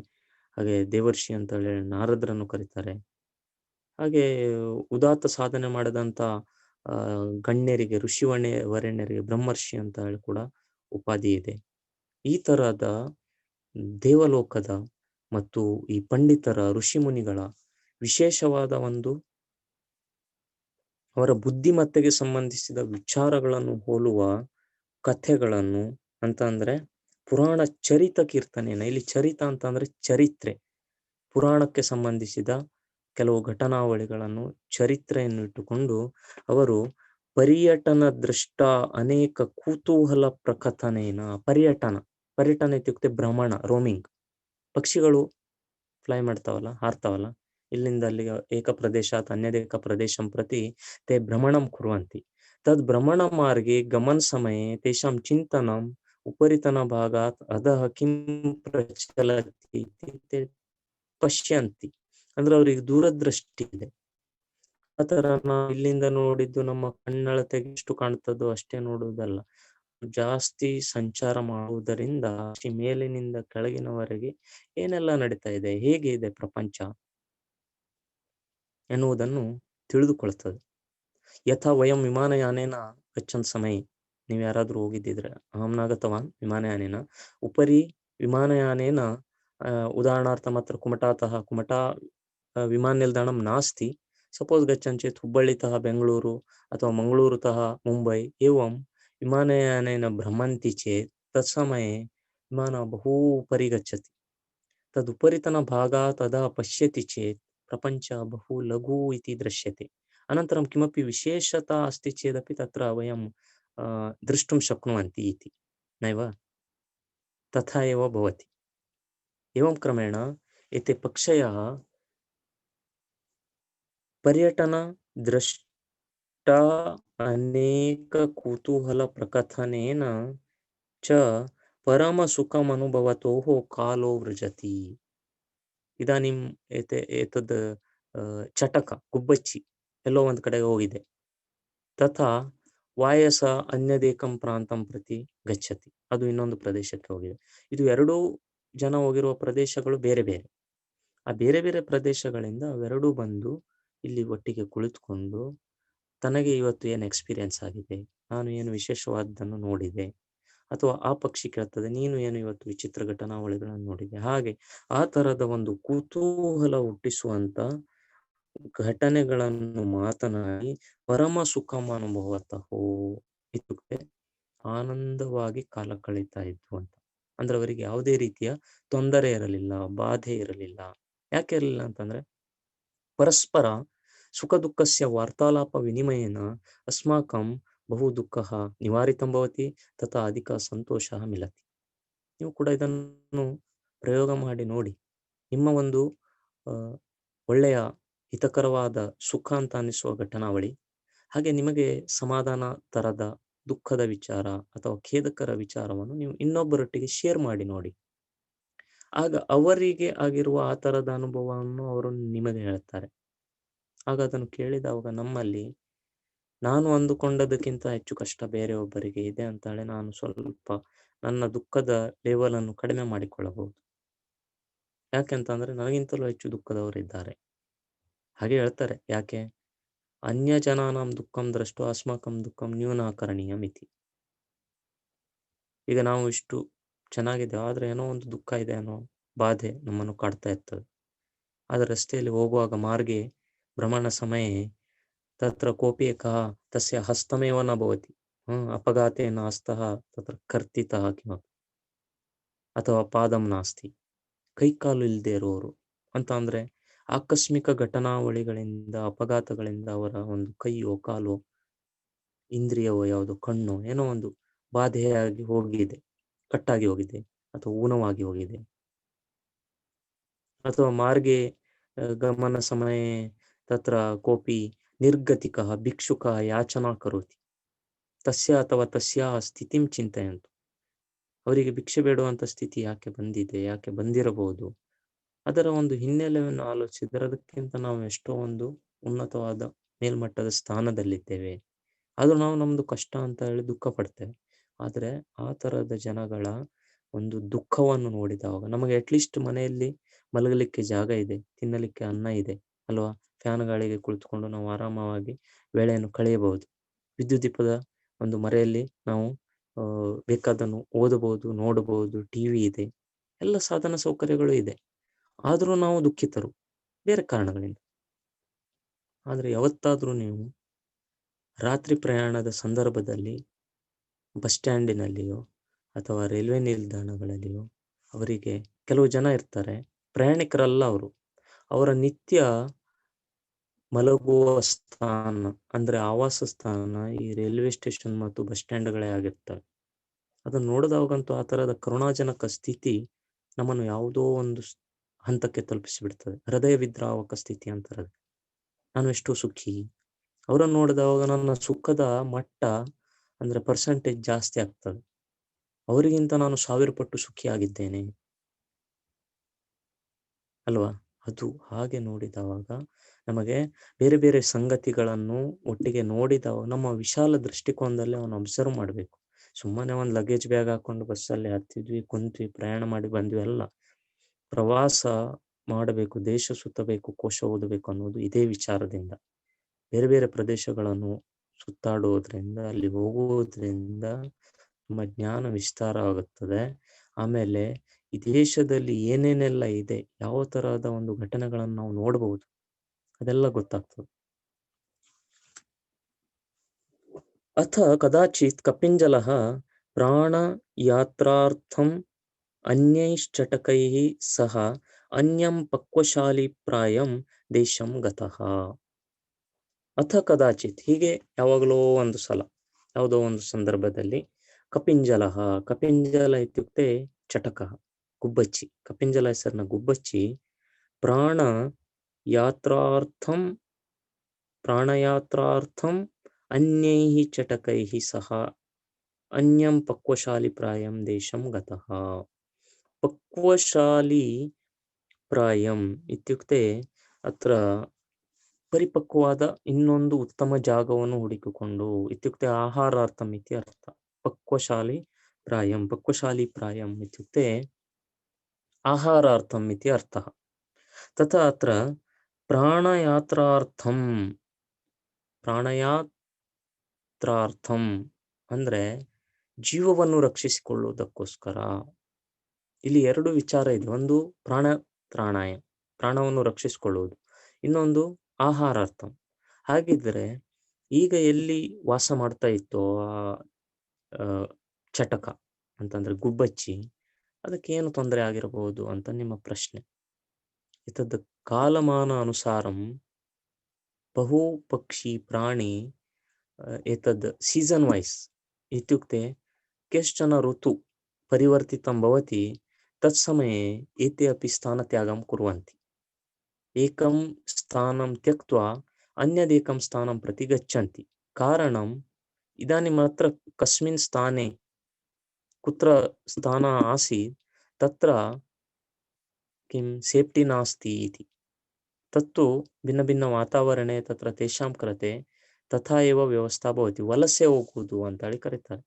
ಹಾಗೆ ದೇವರ್ಷಿ ಅಂತ ಹೇಳಿ ನಾರದರನ್ನು ಕರೀತಾರೆ. ಹಾಗೆ ಉದಾತ್ತ ಸಾಧನೆ ಮಾಡಿದಂತ ಗಣ್ಯರಿಗೆ, ವರೆಣ್ಯರಿಗೆ ಬ್ರಹ್ಮರ್ಷಿ ಅಂತ ಹೇಳಿ ಕೂಡ ಉಪಾಧಿ ಇದೆ. ಈ ತರಹದ ದೇವಲೋಕದ ಮತ್ತು ಈ ಪಂಡಿತರ, ಋಷಿಮುನಿಗಳ ವಿಶೇಷವಾದ ಒಂದು ಅವರ ಬುದ್ಧಿಮತ್ತೆಗೆ ಸಂಬಂಧಿಸಿದ ವಿಚಾರಗಳನ್ನು ಹೋಲುವ ಕಥೆಗಳನ್ನು ಅಂತ ಅಂದ್ರೆ ಪುರಾಣ ಚರಿತ ಕೀರ್ತನೆಯನ್ನ, ಇಲ್ಲಿ ಚರಿತ ಅಂತ ಅಂದ್ರೆ ಚರಿತ್ರೆ, ಪುರಾಣಕ್ಕೆ ಸಂಬಂಧಿಸಿದ ಕೆಲವು ಘಟನಾವಳಿಗಳನ್ನು, ಚರಿತ್ರೆಯನ್ನು ಇಟ್ಟುಕೊಂಡು ಅವರು ಪರ್ಯಟನ ದೃಷ್ಟ ಅನೇಕ ಕುತೂಹಲ ಪ್ರಕಥನೇನ. ಪರ್ಯಟನ ಇತ್ಯುಕ್ತೆ ಭ್ರಮಣ, ರೋಮಿಂಗ್. ಪಕ್ಷಿಗಳು ಫ್ಲೈ ಮಾಡ್ತಾವಲ್ಲ, ಹಾರ್ತಾವಲ್ಲ, ಇಲ್ಲಿಂದ ಅಲ್ಲಿಗೆ ಏಕ ಪ್ರದೇಶಾತ್ ಅನ್ಯದೇಕ ಪ್ರದೇಶಂ ಪ್ರತಿ ತೇ ಭ್ರಮಣಂ ಕುರ್ವಂತಿ. ತದ್ ಭ್ರಮಣ ಮಾರ್ಗೆ ಗಮನ ಸಮಯೇ ತೇಷಾಂ ಚಿಂತನಂ ಉಪರಿತನ ಭಾಗಾತ್ ಅಧಃ ಕಿಂ ಪ್ರಚಲತಿ ಪಶ್ಯಂತಿ. ಅಂದ್ರೆ ಅವ್ರಿಗೆ ದೂರದೃಷ್ಟಿ ಇದೆ. ಆತರ ನಾವು ಇಲ್ಲಿಂದ ನೋಡಿದ್ದು ನಮ್ಮ ಕಣ್ಣಳತೆಗೆ ಎಷ್ಟು ಕಾಣ್ತದೋ ಅಷ್ಟೇ ನೋಡುವುದಲ್ಲ. ಜಾಸ್ತಿ ಸಂಚಾರ ಮಾಡುವುದರಿಂದ ಮೇಲಿನಿಂದ ಕೆಳಗಿನವರೆಗೆ ಏನೆಲ್ಲ ನಡೀತಾ ಇದೆ, ಹೇಗೆ ಇದೆ ಪ್ರಪಂಚ ಎನ್ನುವುದನ್ನು ತಿಳಿದುಕೊಳ್ತದೆ. ಯಥಾ ವಯಂ ವಿಮಾನಯಾನೇನ ಗಚ್ಚನ್ ಸಮಯ, ನೀವು ಯಾರಾದ್ರೂ ಹೋಗಿದ್ದಿದ್ರೆ, ಅಹಂನಾಗತವಾನ್ ವಿಮಾನಯಾನೇನ ಉಪರಿ ವಿಮಾನಯಾನೇನ ಉದಾಹರಣಾರ್ಥ ಮಾತ್ರ ಕುಮಟಾ ವಿಮಾನ ನಿಲ್ದಾಣಂ ನಾಸ್ತಿ. ಸಪೋಸ್ ಗಚ್ಚನ್ ಚೇತ್ ಹುಬ್ಬಳ್ಳಿತಃ ಬೆಂಗಳೂರು ಅಥವಾ ಮಂಗಳೂರುತಃ ಮುಂಬೈ ಏವಂ ವಿಮಾನಯಾನೇನ ಭ್ರಮಂತಿ ಚೇತ್ ತತ್ಸಮಯೇ ವಿಮಾನ ಬಹು ಉಪರಿ ಗಚ್ಚತಿ. ತದುಪರಿತನ ಭಾಗಾತ್ ಅಧಃ ಪಶ್ಯತಿ ಚೇತ್ ಪ್ರಪಂಚ ಬಹು ಲಘು ಇತಿ ದೃಶ್ಯತೆ. ಅನಂತರಂ ಕಿಮಪಿ ವಿಶೇಷತಾ ಅಸ್ತಿ ಚೇದಪಿ ತತ್ರ ವಯಂ ದೃಷ್ಟುಂ ಶಕ್ನುವಂತಿ ಇತಿ ನೈವ ತಥಾ ಏವ ಭವತಿ. ಏವಂ ಕ್ರಮೇಣ ಏತೆ ಪಕ್ಷಯಃ ಪರ್ಯಟನ ದೃಷ್ಟ ಅನೇಕ ಕುತೂಹಲ ಪ್ರಕಥನೇನ ಚ ಪರಮ ಸುಖಂ ಅನುಭವತೋಃ ಕಾಲೋ ವೃಜತಿ. ಇದಾನಿಂ ಏತದ್ ಚಟಕ, ಗುಬ್ಬಚ್ಚಿ ಎಲ್ಲೋ ಒಂದ್ ಕಡೆಗೆ ಹೋಗಿದೆ. ತಥಾ ವಾಯಸ ಅನ್ಯದೇಕಂ ಪ್ರಾಂತಂ ಪ್ರತಿ ಗಚ್ಚತಿ, ಅದು ಇನ್ನೊಂದು ಪ್ರದೇಶಕ್ಕೆ ಹೋಗಿದೆ. ಇದು ಎರಡೂ ಜನ ಹೋಗಿರುವ ಪ್ರದೇಶಗಳು ಬೇರೆ ಬೇರೆ. ಆ ಬೇರೆ ಬೇರೆ ಪ್ರದೇಶಗಳಿಂದ ಅವೆರಡೂ ಬಂದು ಇಲ್ಲಿ ಒಟ್ಟಿಗೆ ಕುಳಿತುಕೊಂಡು ತನಗೆ ಇವತ್ತು ಏನು ಎಕ್ಸ್ಪೀರಿಯನ್ಸ್ ಆಗಿದೆ, ನಾನು ಏನು ವಿಶೇಷವಾದದ್ದನ್ನು ನೋಡಿದೆ, ಅಥವಾ ಆ ಪಕ್ಷಿ ಕೇಳ್ತದೆ, ನೀನು ಏನು ಇವತ್ತು ವಿಚಿತ್ರ ಘಟನಾವಳಿಗಳನ್ನು ನೋಡಿದೆ. ಹಾಗೆ ಆ ತರದ ಒಂದು ಕುತೂಹಲ ಹುಟ್ಟಿಸುವಂತ ಘಟನೆಗಳನ್ನು ಮಾತನಾಡಿ ಪರಮ ಸುಖಂ ಅನುಭವತಃ ಇತ್ಯುಕ್ತೆ ಆನಂದವಾಗಿ ಕಾಲ ಕಳೀತಾ ಇದ್ವು ಅಂತ. ಅಂದ್ರೆ ಅವರಿಗೆ ಯಾವುದೇ ರೀತಿಯ ತೊಂದರೆ ಇರಲಿಲ್ಲ, ಬಾಧೆ ಇರಲಿಲ್ಲ. ಯಾಕೆ ಇರಲಿಲ್ಲ ಅಂತಂದ್ರೆ ಪರಸ್ಪರ ಸುಖ ದುಃಖಸ್ಯ ವಾರ್ತಾಲಾಪ ವಿನಿಮಯೇನ ಅಸ್ಮಾಕಂ ಬಹು ದುಃಖ ನಿವಾರಿತಂ ಭವತಿ ತಥಾ ಅಧಿಕ ಸಂತೋಷ ಮಿಲತಿ. ನೀವು ಕೂಡ ಇದನ್ನು ಪ್ರಯೋಗ ಮಾಡಿ ನೋಡಿ. ನಿಮ್ಮ ಒಂದು ಒಳ್ಳೆಯ ಹಿತಕರವಾದ ಸುಖ ಅಂತ ಅನಿಸುವ ಘಟನಾವಳಿ, ಹಾಗೆ ನಿಮಗೆ ಸಮಾಧಾನ ತರದ ದುಃಖದ ವಿಚಾರ ಅಥವಾ ಖೇದಕರ ವಿಚಾರವನ್ನು ನೀವು ಇನ್ನೊಬ್ಬರೊಟ್ಟಿಗೆ ಶೇರ್ ಮಾಡಿ ನೋಡಿ. ಆಗ ಅವರಿಗೆ ಆಗಿರುವ ಆ ತರದ ಅನುಭವವನ್ನು ಅವರು ನಿಮಗೆ ಹೇಳ್ತಾರೆ. ಆಗ ಅದನ್ನು ಕೇಳಿದವಾಗ ನಾನು ಅಂದುಕೊಂಡದಕ್ಕಿಂತ ಹೆಚ್ಚು ಕಷ್ಟ ಬೇರೆಯೊಬ್ಬರಿಗೆ ಇದೆ ಅಂತಾಳೆ ನಾನು ಸ್ವಲ್ಪ ನನ್ನ ದುಃಖದ ಲೆವೆಲ್ ಅನ್ನು ಕಡಿಮೆ ಮಾಡಿಕೊಳ್ಳಬಹುದು. ಯಾಕೆಂತಂದ್ರೆ ನನಗಿಂತಲೂ ಹೆಚ್ಚು ದುಃಖದವರಿದ್ದಾರೆ. ಹಾಗೆ ಹೇಳ್ತಾರೆ. ಯಾಕೆ? ಅನ್ಯ ಜನಾನಾಂ ದುಃಖಂ ದೃಷ್ಟೋ ಅಸ್ಮಾಕಂ ದುಃಖಂ ನ್ಯೂನಾಕರಣೀಯ ಮಿತಿ. ಈಗ ನಾವು ಇಷ್ಟು ಚೆನ್ನಾಗಿದ್ದೇವೆ, ಆದ್ರೆ ಏನೋ ಒಂದು ದುಃಖ ಇದೆ ಅನ್ನೋ ಬಾಧೆ ನಮ್ಮನ್ನು ಕಾಡ್ತಾ ಇರ್ತದೆ. ಆದ್ರೆ ರಸ್ತೆಯಲ್ಲಿ ಹೋಗುವಾಗ ಮಾರ್ಗೆ ಭ್ರಮಣ ಸಮಯೇ ತತ್ರ ಕೋಪಿ ಏಕಃ ತಸ್ಯ ಹಸ್ತಮೇವ ನ ಭವತಿ ಅಪಘಾತೇನ ಹಸ್ತಃ ತತ್ರ ಕರ್ತಿತಃ ಕಿಮಪಿ ಅಥವಾ ಪಾದಂ ನಾಸ್ತಿ. ಕೈ ಕಾಲು ಇಲ್ಲದೆ ಇರುವವರು ಅಂತ ಅಂದ್ರೆ ಆಕಸ್ಮಿಕ ಘಟನಾವಳಿಗಳಿಂದ, ಅಪಘಾತಗಳಿಂದ ಅವರ ಒಂದು ಕೈಯೋ ಕಾಲು, ಇಂದ್ರಿಯವೋ ಯಾವುದು ಕಣ್ಣು ಏನೋ ಒಂದು ಬಾಧೆಯಾಗಿ ಹೋಗಿದೆ, ಕಟ್ಟಾಗಿ ಹೋಗಿದೆ ಅಥವಾ ಊನವಾಗಿ ಹೋಗಿದೆ. ಅಥವಾ ಮಾರ್ಗೆ ಗಮನ ಸಮಯೇ ತತ್ರ ಕೋಪಿ ನಿರ್ಗತಿಕಃ ಭಿಕ್ಷುಕಃ ಯಾಚನಾ ಕರೋತಿ ತಸ್ಯ ಅಥವಾ ತಸ್ಯಾ ಸ್ಥಿತಿಂ ಚಿಂತೆಯಂತು. ಅವರಿಗೆ ಭಿಕ್ಷೆ ಬೇಡುವಂತ ಸ್ಥಿತಿ ಯಾಕೆ ಬಂದಿದೆ, ಯಾಕೆ ಬಂದಿರಬಹುದು, ಅದರ ಒಂದು ಹಿನ್ನೆಲೆಯನ್ನು ಆಲೋಚಿಸಿದರೆ ಅದಕ್ಕಿಂತ ನಾವು ಎಷ್ಟೋ ಒಂದು ಉನ್ನತವಾದ ಮೇಲ್ಮಟ್ಟದ ಸ್ಥಾನದಲ್ಲಿದ್ದೇವೆ. ಅದು ನಾವು ನಮ್ದು ಕಷ್ಟ ಅಂತ ಹೇಳಿ ದುಃಖ ಪಡ್ತೇವೆ. ಆದ್ರೆ ಆ ತರದ ಜನಗಳ ಒಂದು ದುಃಖವನ್ನು ನೋಡಿದಾಗ ನಮಗೆ ಅಟ್ಲೀಸ್ಟ್ ಮನೆಯಲ್ಲಿ ಮಲಗಲಿಕ್ಕೆ ಜಾಗ ಇದೆ, ತಿನ್ನಲಿಕ್ಕೆ ಅನ್ನ ಇದೆ ಅಲ್ವಾ, ಫ್ಯಾನ್ ಗಾಳಿಗೆ ಕುಳಿತುಕೊಂಡು ನಾವು ಆರಾಮವಾಗಿ ವೇಳೆಯನ್ನು ಕಳೆಯಬಹುದು. ವಿದ್ಯುತ್ ದೀಪದ ಒಂದು ಮರೆಯಲ್ಲಿ ನಾವು ಬೇಕಾದನ್ನು ಓದಬಹುದು, ನೋಡಬಹುದು, ಟಿವಿ ಇದೆ, ಎಲ್ಲ ಸಾಧನ ಸೌಕರ್ಯಗಳು ಇದೆ. ಆದ್ರೂ ನಾವು ದುಃಖಿತರು ಬೇರೆ ಕಾರಣಗಳಿಂದ. ಆದ್ರೆ ಯಾವತ್ತಾದ್ರೂ ನೀವು ರಾತ್ರಿ ಪ್ರಯಾಣದ ಸಂದರ್ಭದಲ್ಲಿ ಬಸ್ ಸ್ಟ್ಯಾಂಡಿನಲ್ಲಿಯೋ ಅಥವಾ ರೈಲ್ವೆ ನಿಲ್ದಾಣಗಳಲ್ಲಿಯೋ ಅವರಿಗೆ ಕೆಲವು ಜನ ಇರ್ತಾರೆ, ಪ್ರಯಾಣಿಕರಲ್ಲ ಅವರು, ಅವರ ನಿತ್ಯ ಮಲಗುವ ಸ್ಥಾನ ಅಂದ್ರೆ ಆವಾಸ ಸ್ಥಾನ ಈ ರೈಲ್ವೆ ಸ್ಟೇಷನ್ ಮತ್ತು ಬಸ್ ಸ್ಟ್ಯಾಂಡ್ಗಳೇ ಆಗಿರ್ತವೆ. ಅದನ್ನು ನೋಡಿದಾಗಂತೂ ಆ ತರದ ಕರುಣಾಜನಕ ಸ್ಥಿತಿ ನಮ್ಮನ್ನು ಯಾವುದೋ ಒಂದು ಹಂತಕ್ಕೆ ತಲುಪಿಸಿಬಿಡ್ತದೆ. ಹೃದಯ ವಿದ್ರಾವಕ ಸ್ಥಿತಿ ಅಂತಾರೆ. ನಾನು ಎಷ್ಟು ಸುಖಿ, ಅವರನ್ನು ನೋಡಿದಾಗ ನನ್ನ ಸುಖದ ಮಟ್ಟ ಅಂದ್ರೆ ಪರ್ಸೆಂಟೇಜ್ ಜಾಸ್ತಿ ಆಗ್ತದೆ. ಅವರಿಗಿಂತ ನಾನು 1000 ಪಟ್ಟು ಸುಖಿಯಾಗಿದ್ದೇನೆ ಅಲ್ವಾ. ಅದು ಹಾಗೆ ನೋಡಿದವಾಗ ನಮಗೆ ಬೇರೆ ಬೇರೆ ಸಂಗತಿಗಳನ್ನು ಒಟ್ಟಿಗೆ ನೋಡಿದವಾಗ ನಮ್ಮ ವಿಶಾಲ ದೃಷ್ಟಿಕೋನದಲ್ಲಿ ಅವನು ಅಬ್ಸರ್ವ್ ಮಾಡಬೇಕು. ಸುಮ್ಮನೆ ಒಂದು ಲಗೇಜ್ ಬ್ಯಾಗ್ ಹಾಕೊಂಡು ಬಸ್ಸಲ್ಲಿ ಹತ್ತಿದ್ವಿ, ಕುಂತ್ವಿ, ಪ್ರಯಾಣ ಮಾಡಿ ಬಂದ್ವಿ ಅಲ್ಲ. ಪ್ರವಾಸ ಮಾಡಬೇಕು, ದೇಶ ಸುತ್ತಬೇಕು, ಕೋಶ ಓದಬೇಕು ಅನ್ನೋದು ಇದೇ ವಿಚಾರದಿಂದ. ಬೇರೆ ಬೇರೆ ಪ್ರದೇಶಗಳನ್ನು ಸುತ್ತಾಡುವುದರಿಂದ, ಅಲ್ಲಿ ಹೋಗುವುದರಿಂದ ನಮ್ಮ ಜ್ಞಾನ ವಿಸ್ತಾರ ಆಗುತ್ತದೆ. ಆಮೇಲೆ ಈ ದೇಶದಲ್ಲಿ ಏನೇನೆಲ್ಲ ಇದೆ, ಯಾವ ತರಹದ ಒಂದು ಘಟನೆಗಳನ್ನು ನಾವು ನೋಡಬಹುದು, ಅದೆಲ್ಲ ಗೊತ್ತಾಗ್ತದೆ. ಅಥ ಕದಾಚಿತ್ ಕಪಿಂಜಲಃ ಪ್ರಾಣ ಯಾತ್ರಾರ್ಥಂ ಅನ್ಯೈಶ್ಚಟಕೈಃ ಸಹ ಅನ್ಯಂ ಪಕ್ವಶಾಲಿ ಪ್ರಾಯಂ ದೇಶಂ ಗತಃ. ಅಥ ಕದಾಚಿತ್ ಹೀಗೆ ಯಾವಾಗಲೋ ಒಂದು ಸಲ, ಯಾವುದೋ ಒಂದು ಸಂದರ್ಭದಲ್ಲಿ, ಕಪಿಂಜಲಃ, ಕಪಿಂಜಲ ಇತ್ಯುಕ್ತೆ ಚಟಕಃ, ಗುಬ್ಬಚ್ಚಿ, ಕಪಿಂಜಲ ಹೆಸರಿನ ಗುಬ್ಬಚ್ಚಿ ಪ್ರಾಣಯಾತ್ರಾರ್ಥಂ ಅನ್ಯೈಃ ಚಟಕೈಃ ಸಹ ಅನ್ಯಂ ಪಕ್ವಶಾಲಿ ಪ್ರಾಯಂ ದೇಶಂ ಗತಃ. ಪಕ್ವಶಾಲಿ ಪ್ರಾಯಂ ಇತ್ಯುಕ್ತೆ ಅತ್ರ ಪರಿಪಕ್ವವಾದ ಇನ್ನೊಂದು ಉತ್ತಮ ಜಾಗವನ್ನು ಹುಡುಕಿಕೊಂಡು, ಇತ್ಯುಕ್ತೆ ಆಹಾರಾರ್ಥಂ ಇತಿ ಅರ್ಥ. ಪಕ್ವಶಾಲಿ ಪ್ರಾಯಂ, ಪಕ್ವಶಾಲಿ ಪ್ರಾಯಂ ಇತ್ಯುಕ್ತೆ ಆಹಾರಾರ್ಥಂ ಇತಿ ಅರ್ಥ. ತಥಾ ಅತ್ರ ಪ್ರಾಣಯಾತ್ರಾರ್ಥಂ, ಪ್ರಾಣಯಾತ್ರಾರ್ಥಂ ಅಂದ್ರೆ ಜೀವವನ್ನು ರಕ್ಷಿಸಿಕೊಳ್ಳುವುದಕ್ಕೋಸ್ಕರ. ಇಲ್ಲಿ ಎರಡು ವಿಚಾರ ಇದೆ. ಒಂದು ಪ್ರಾಣಾಯ, ಪ್ರಾಣವನ್ನು ರಕ್ಷಿಸಿಕೊಳ್ಳುವುದು. ಇನ್ನೊಂದು ಆಹಾರಾರ್ಥಂ. ಹಾಗಿದ್ರೆ ಈಗ ಎಲ್ಲಿ ವಾಸ ಮಾಡ್ತಾ ಇತ್ತೋ ಆ ಚಟಕ ಅಂತಂದ್ರೆ ಗುಬ್ಬಚ್ಚಿ, ಅದಕ್ಕೆ ಏನು ತೊಂದರೆ ಆಗಿರಬಹುದು ಅಂತ ನಿಮ್ಮ ಪ್ರಶ್ನೆ. ಇತದ ಕಾಲಮಾನ ಅನುಸಾರಂ ಬಹು ಪಕ್ಷಿ ಪ್ರಾಣಿ ಏತದ್ ಸೀಸನ್ ವೈಸ್ ಇತ್ಯುಕ್ತೆ ಕೇಶ್ಚನ ಋತು ಪರಿವರ್ತಿತಂ ಭವತಿ ತತ್ಸಮಯೇ ಏತೆ ಅಪಿ ಸ್ಥಾನತ್ಯಾಗಂ ಕುರ್ವಂತಿ. ಏಕಂ ಸ್ಥಾನಂ ತ್ಯಕ್ತ್ವಾ ಅನ್ಯದೇಕಂ ಸ್ಥಾನಂ ಪ್ರತಿ ಗಚ್ಚಂತಿ. ಕಾರಣಂ ಇದಾನಿಂ ಅತ್ರ ಕಸ್ಮಿನ್ ಸ್ಥಾನೆ ಕುತ್ರ ಸ್ಥಾನ ಆಸೀತ್ ತತ್ರ किं सेफ्टी नास्ति इति. तत्तु भिन्न भिन्न वातावरणे तत्र तेषां कृते ತಥಾ ಏವ ವ್ಯವಸ್ಥಾ ಭವತಿ, ವಲಸೆ ಹೋಗುವುದು ಅಂತ ಹೇಳಿ ಕರೀತಾರೆ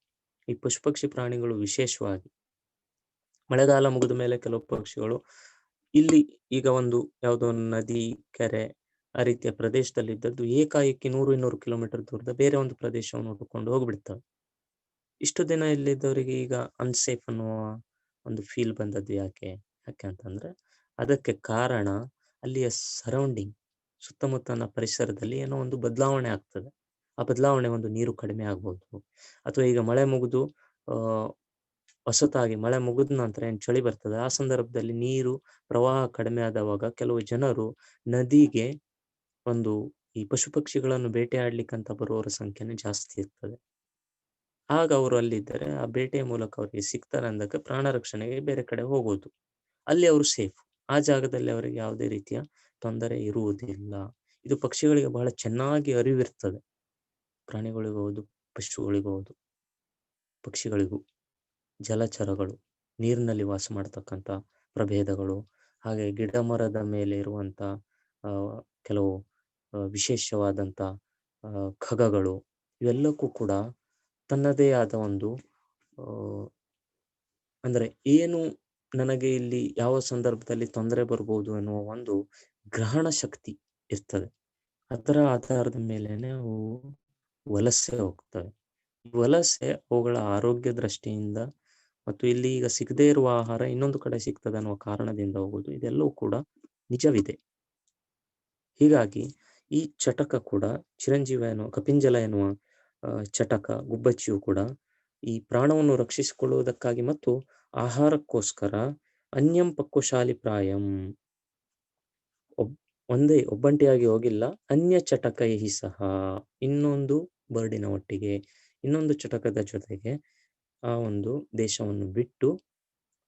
ಈ ಪಶುಪಕ್ಷಿ ಪ್ರಾಣಿಗಳು. ವಿಶೇಷವಾಗಿ ಮಳೆಗಾಲ ಮುಗಿದ ಮೇಲೆ ಕೆಲವು ಪಕ್ಷಿಗಳು ಇಲ್ಲಿ ಈಗ ಒಂದು ಯಾವುದೋ ಒಂದು ನದಿ, ಕೆರೆ ಆ ರೀತಿಯ ಪ್ರದೇಶದಲ್ಲಿ ಇದ್ದದ್ದು ಏಕಾಏಕಿ 100-200 ಕಿಲೋಮೀಟರ್ ದೂರದ ಬೇರೆ ಒಂದು ಪ್ರದೇಶವನ್ನು ಹುಡುಕೊಂಡು ಹೋಗ್ಬಿಡ್ತವೆ. ಇಷ್ಟು ದಿನ ಇಲ್ಲಿದ್ದವರಿಗೆ ಈಗ ಅನ್ಸೇಫ್ ಅನ್ನುವ ಒಂದು ಫೀಲ್ ಬಂದದ್ದು ಯಾಕೆ ಅಂತಂದ್ರೆ ಅದಕ್ಕೆ ಕಾರಣ ಅಲ್ಲಿಯ ಸರೌಂಡಿಂಗ್, ಸುತ್ತಮುತ್ತಲಿನ ಪರಿಸರದಲ್ಲಿ ಏನೋ ಒಂದು ಬದಲಾವಣೆ ಆಗ್ತದೆ. ಆ ಬದಲಾವಣೆ ಒಂದು ನೀರು ಕಡಿಮೆ ಆಗ್ಬೋದು, ಅಥವಾ ಈಗ ಮಳೆ ಮುಗಿದು ಹೊಸತಾಗಿ ಮಳೆ ಮುಗಿದ ನಂತರ ಏನು ಚಳಿ ಬರ್ತದೆ, ಆ ಸಂದರ್ಭದಲ್ಲಿ ನೀರು ಪ್ರವಾಹ ಕಡಿಮೆ ಆದವಾಗ ಕೆಲವು ಜನರು ನದಿಗೆ ಒಂದು ಈ ಪಶು ಪಕ್ಷಿಗಳನ್ನು ಬೇಟೆಯಾಡ್ಲಿಕ್ಕಂತ ಬರುವವರ ಸಂಖ್ಯೆನೇ ಜಾಸ್ತಿ ಇರ್ತದೆ. ಆಗ ಅವರು ಅಲ್ಲಿದ್ದರೆ ಆ ಬೇಟೆಯ ಮೂಲಕ ಅವರಿಗೆ ಸಿಗ್ತಾರೆ ಅಂದಕ್ಕೆ ಪ್ರಾಣ ರಕ್ಷಣೆಗೆ ಬೇರೆ ಕಡೆ ಹೋಗೋದು. ಅಲ್ಲಿ ಅವರು ಸೇಫ್. ಆ ಜಾಗದಲ್ಲಿ ಅವರಿಗೆ ಯಾವುದೇ ರೀತಿಯ ತೊಂದರೆ ಇರುವುದಿಲ್ಲ. ಇದು ಪಕ್ಷಿಗಳಿಗೆ ಬಹಳ ಚೆನ್ನಾಗಿ ಅರಿವಿರ್ತದೆ. ಪ್ರಾಣಿಗಳಿಗೂ ಹೌದು, ಪಶುಗಳಿಗೂ ಹೌದು, ಪಕ್ಷಿಗಳಿಗೂ. ಜಲಚರಗಳು, ನೀರಿನಲ್ಲಿ ವಾಸ ಮಾಡ್ತಕ್ಕಂಥ ಪ್ರಭೇದಗಳು, ಹಾಗೆ ಗಿಡ ಮರದ ಮೇಲೆ ಇರುವಂಥ ಕೆಲವು ವಿಶೇಷವಾದಂಥ ಖಗಗಳು, ಇವೆಲ್ಲಕ್ಕೂ ಕೂಡ ತನ್ನದೇ ಆದ ಒಂದು ಅಂದರೆ ಏನು ನನಗೆ ಇಲ್ಲಿ ಯಾವ ಸಂದರ್ಭದಲ್ಲಿ ತೊಂದರೆ ಬರ್ಬೋದು ಅನ್ನುವ ಒಂದು ಗ್ರಹಣ ಶಕ್ತಿ ಇರ್ತದೆ. ಅದರ ಆಧಾರದ ಮೇಲೆನೆ ಅವು ವಲಸೆ ಹೋಗ್ತವೆ. ವಲಸೆ ಅವುಗಳ ಆರೋಗ್ಯ ದೃಷ್ಟಿಯಿಂದ ಮತ್ತು ಇಲ್ಲಿ ಈಗ ಸಿಗದೇ ಇರುವ ಆಹಾರ ಇನ್ನೊಂದು ಕಡೆ ಸಿಗ್ತದೆ ಅನ್ನುವ ಕಾರಣದಿಂದ ಹೋಗುವುದು, ಇದೆಲ್ಲವೂ ಕೂಡ ನಿಜವಿದೆ. ಹೀಗಾಗಿ ಈ ಚಟಕ ಕೂಡ ಚಿರಂಜೀವ ಎನ್ನುವ ಕಪಿಂಜಲ ಎನ್ನುವ ಚಟಕ ಗುಬ್ಬಚ್ಚಿಯು ಕೂಡ ಈ ಪ್ರಾಣವನ್ನು ರಕ್ಷಿಸಿಕೊಳ್ಳುವುದಕ್ಕಾಗಿ ಮತ್ತು ಆಹಾರಕ್ಕೋಸ್ಕರ ಅನ್ಯಂ ಪಕ್ವಶಾಲಿ ಪ್ರಾಯಂ, ಒಬ್ಬಂಟಿಯಾಗಿ ಹೋಗಿಲ್ಲ, ಅನ್ಯ ಚಟಕೈಹಿ ಸಹ, ಇನ್ನೊಂದು ಬರ್ಡಿನ ಒಟ್ಟಿಗೆ, ಇನ್ನೊಂದು ಚಟಕದ ಜೊತೆಗೆ ಆ ಒಂದು ದೇಶವನ್ನು ಬಿಟ್ಟು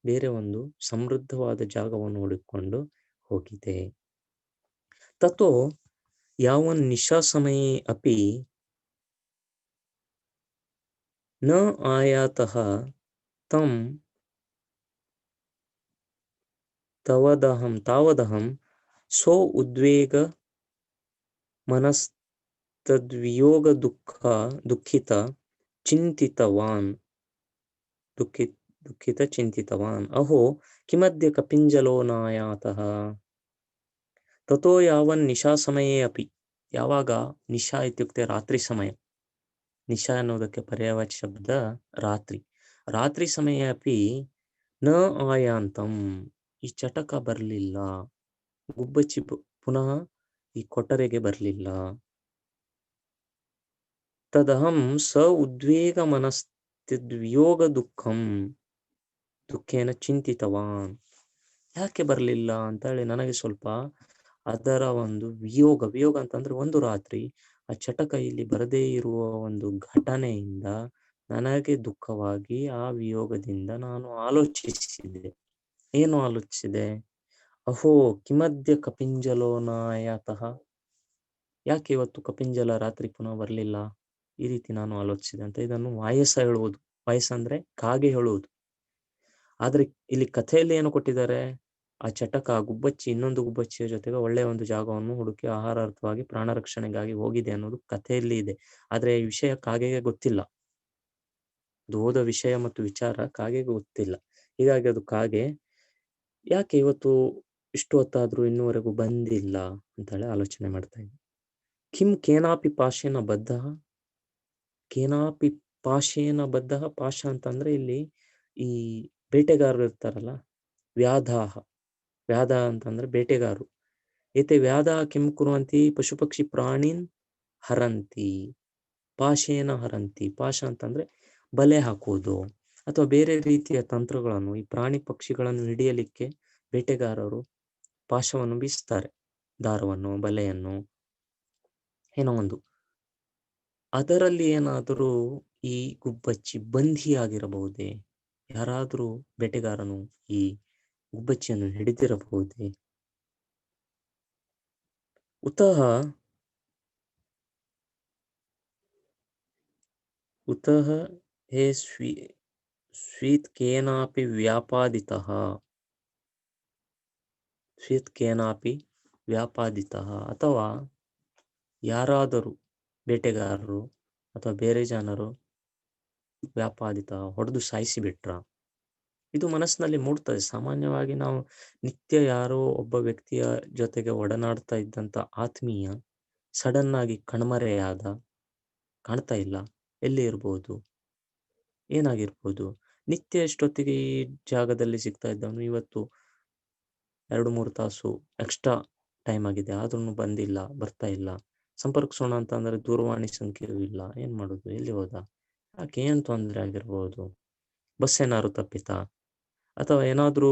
ಬೇರೆ ಒಂದು ಸಮೃದ್ಧವಾದ ಜಾಗವನ್ನು ಹುಡುಕಿಕೊಂಡು ಹೋಗಿದೆ. ತಥೋ ಯಾವನ್ ನಿಶಾ ಸಮಯೇ ಅಪಿ ನ ಆಯಾತಃ ತಂ ತಾವದಹಂ ಸೋ ಉದ್ವೇಗ ಮನಸ್ತದ್ವಿಯೋಗ ದುಃಖಿತ ಚಿಂತಿತವಾನ್ ಅಹೋ ಕಿಮದ್ಯ ಕಪಿಂಜಲೋ ನಾಯಾತಃ. ತಥೋ ಯಾವನ್ ನಿಶಾ ಸಮಯೇ ಅಪಿ, ಯಾವಾಗ ನಿಶಾ ಇತ್ಯುಕ್ತೆ ರಾತ್ರಿ ಸಮಯ, ನಿಶಾ ಅನ್ನೋದಕ್ಕೆ ಪರ್ಯಾಯವಾಚಿ ಶಬ್ದ ರಾತ್ರಿ. ರಾತ್ರಿ ಸಮಯ ಅಪಿ ನ ಆಯಾಂತಂ, ಈ ಚಟಕ ಬರಲಿಲ್ಲ, ಗುಬ್ಬಚ್ಚಿ ಪುನಃ ಈ ಕೊಠರೆಗೆ ಬರಲಿಲ್ಲ. ತದಹಂ ಸ ಉದ್ವೇಗ ಮನಸ್ತಿದ್ವಿಯೋಗ ದುಃಖೇನ ಚಿಂತಿತವಾನ್. ಯಾಕೆ ಬರಲಿಲ್ಲ ಅಂತ ಹೇಳಿ ನನಗೆ ಸ್ವಲ್ಪ ಅದರ ಒಂದು ವಿಯೋಗ ಅಂತಂದ್ರೆ ಒಂದು ರಾತ್ರಿ ಆ ಚಟಕ ಇಲ್ಲಿ ಬರದೇ ಇರುವ ಒಂದು ಘಟನೆಯಿಂದ ನನಗೆ ದುಃಖವಾಗಿ ಆ ವಿಯೋಗದಿಂದ ನಾನು ಆಲೋಚಿಸಿದೆ. ಏನು ಆಲೋಚಿಸಿದೆ? ಅಹೋ ಕಿಮದ್ಯ ಕಪಿಂಜಲೋ ನಾಯತಃ, ಯಾಕೆ ಇವತ್ತು ಕಪಿಂಜಲ ರಾತ್ರಿ ಪುನಃ ಬರಲಿಲ್ಲ, ಈ ರೀತಿ ನಾನು ಆಲೋಚಿಸಿದೆ ಅಂತ ಇದನ್ನು ವಾಯಸ ಹೇಳುವುದು. ವಾಯಸ ಅಂದ್ರೆ ಕಾಗೆ ಹೇಳುವುದು. ಆದ್ರೆ ಇಲ್ಲಿ ಕಥೆಯಲ್ಲಿ ಏನು ಕೊಟ್ಟಿದ್ದಾರೆ, ಆ ಚಟಕ ಗುಬ್ಬಚ್ಚಿ ಇನ್ನೊಂದು ಗುಬ್ಬಚ್ಚಿಯ ಜೊತೆಗೆ ಒಳ್ಳೆಯ ಒಂದು ಜಾಗವನ್ನು ಹುಡುಕಿ ಆಹಾರಾರ್ಥವಾಗಿ ಪ್ರಾಣ ರಕ್ಷಣೆಗಾಗಿ ಹೋಗಿದೆ ಅನ್ನೋದು ಕಥೆಯಲ್ಲಿ ಇದೆ. ಆದ್ರೆ ಈ ವಿಷಯ ಕಾಗೆಗೆ ಗೊತ್ತಿಲ್ಲ. ಅದು ಹೋದ ವಿಷಯ ಮತ್ತು ವಿಚಾರ ಕಾಗೆಗೆ ಗೊತ್ತಿಲ್ಲ. ಹೀಗಾಗಿ ಅದು ಕಾಗೆ ಯಾಕೆ ಇವತ್ತು ಇಷ್ಟು ಹೊತ್ತಾದ್ರೂ ಇನ್ನೂವರೆಗೂ ಬಂದಿಲ್ಲ ಅಂತ ಹೇಳಿ ಆಲೋಚನೆ ಮಾಡ್ತಾ ಇದೆ. ಕಿಂ ಕೇನಾಪಿ ಪಾಶೇನ ಬದ್ಧ, ಕೇನಾಪಿ ಪಾಶೇನ ಬದ್ಧ. ಪಾಶ ಅಂತಂದ್ರೆ ಇಲ್ಲಿ ಈ ಬೇಟೆಗಾರರು ಇರ್ತಾರಲ್ಲ, ವ್ಯಾಧ ಅಂತಂದ್ರೆ ಬೇಟೆಗಾರರು. ಏತೆ ವ್ಯಾಧ ಕಿಂ ಕುರುವಂತಿ ಪಶು ಪಕ್ಷಿ ಪ್ರಾಣಿನ್ ಹರಂತಿ, ಪಾಶೇನ ಹರಂತಿ. ಪಾಶ ಅಂತಂದ್ರೆ ಬಲೆ ಹಾಕುವುದು ಅಥವಾ ಬೇರೆ ರೀತಿಯ ತಂತ್ರಗಳನ್ನು, ಈ ಪ್ರಾಣಿ ಪಕ್ಷಿಗಳನ್ನು ಹಿಡಿಯಲಿಕ್ಕೆ ಬೇಟೆಗಾರರು ಪಾಶವನ್ನು ಬೀಸ್ತಾರೆ, ದಾರವನ್ನು, ಬಲೆಯನ್ನು, ಏನೋ ಒಂದು. ಅದರಲ್ಲಿ ಏನಾದರೂ ಈ ಗುಬ್ಬಚ್ಚಿ ಬಂಧಿಯಾಗಿರಬಹುದೇ? ಯಾರಾದರೂ ಬೇಟೆಗಾರನು ಈ ಗುಬ್ಬಚ್ಚಿಯನ್ನು ಹಿಡಿದಿರಬಹುದೇ? ಉತಃ ಹೇ ಸ್ವೀತ್ ಕೇನಾಪಿ ವ್ಯಾಪಾದಿತಃ, ಅಥವಾ ಯಾರಾದರೂ ಬೇಟೆಗಾರರು ಅಥವಾ ಬೇರೆ ಜನರು ವ್ಯಾಪಾದಿತ ಹೊಡೆದು ಸಾಯಿಸಿಬಿಟ್ರ? ಇದು ಮನಸ್ಸಿನಲ್ಲಿ ಮೂಡ್ತದೆ. ಸಾಮಾನ್ಯವಾಗಿ ನಾವು ನಿತ್ಯ ಯಾರೋ ಒಬ್ಬ ವ್ಯಕ್ತಿಯ ಜೊತೆಗೆ ಒಡನಾಡ್ತಾ ಇದ್ದಂಥ ಆತ್ಮೀಯ ಸಡನ್ ಆಗಿ ಕಣ್ಮರೆಯಾದ, ಕಾಣ್ತಾ ಇಲ್ಲ. ಎಲ್ಲಿ ಇರ್ಬೋದು? ಏನಾಗಿರ್ಬೋದು? ನಿತ್ಯ ಇಷ್ಟೊತ್ತಿಗೆ ಈ ಜಾಗದಲ್ಲಿ ಸಿಗ್ತಾ ಇದ್ದವನು ಇವತ್ತು 2-3 ತಾಸು ಎಕ್ಸ್ಟ್ರಾ ಟೈಮ್ ಆಗಿದೆ. ಆದ್ರೂ ಬಂದಿಲ್ಲ, ಬರ್ತಾ ಇಲ್ಲ. ಸಂಪರ್ಕಿಸೋಣ ಅಂತ ಅಂದ್ರೆ ದೂರವಾಣಿ ಸಂಖ್ಯೆಯೂ ಇಲ್ಲ. ಏನ್ ಮಾಡೋದು? ಎಲ್ಲಿ ಹೋದ? ಯಾಕೆ? ಏನ್ ತೊಂದರೆ ಆಗಿರ್ಬೋದು? ಬಸ್ ಏನಾದ್ರು ತಪ್ಪಿತಾ? ಅಥವಾ ಏನಾದ್ರೂ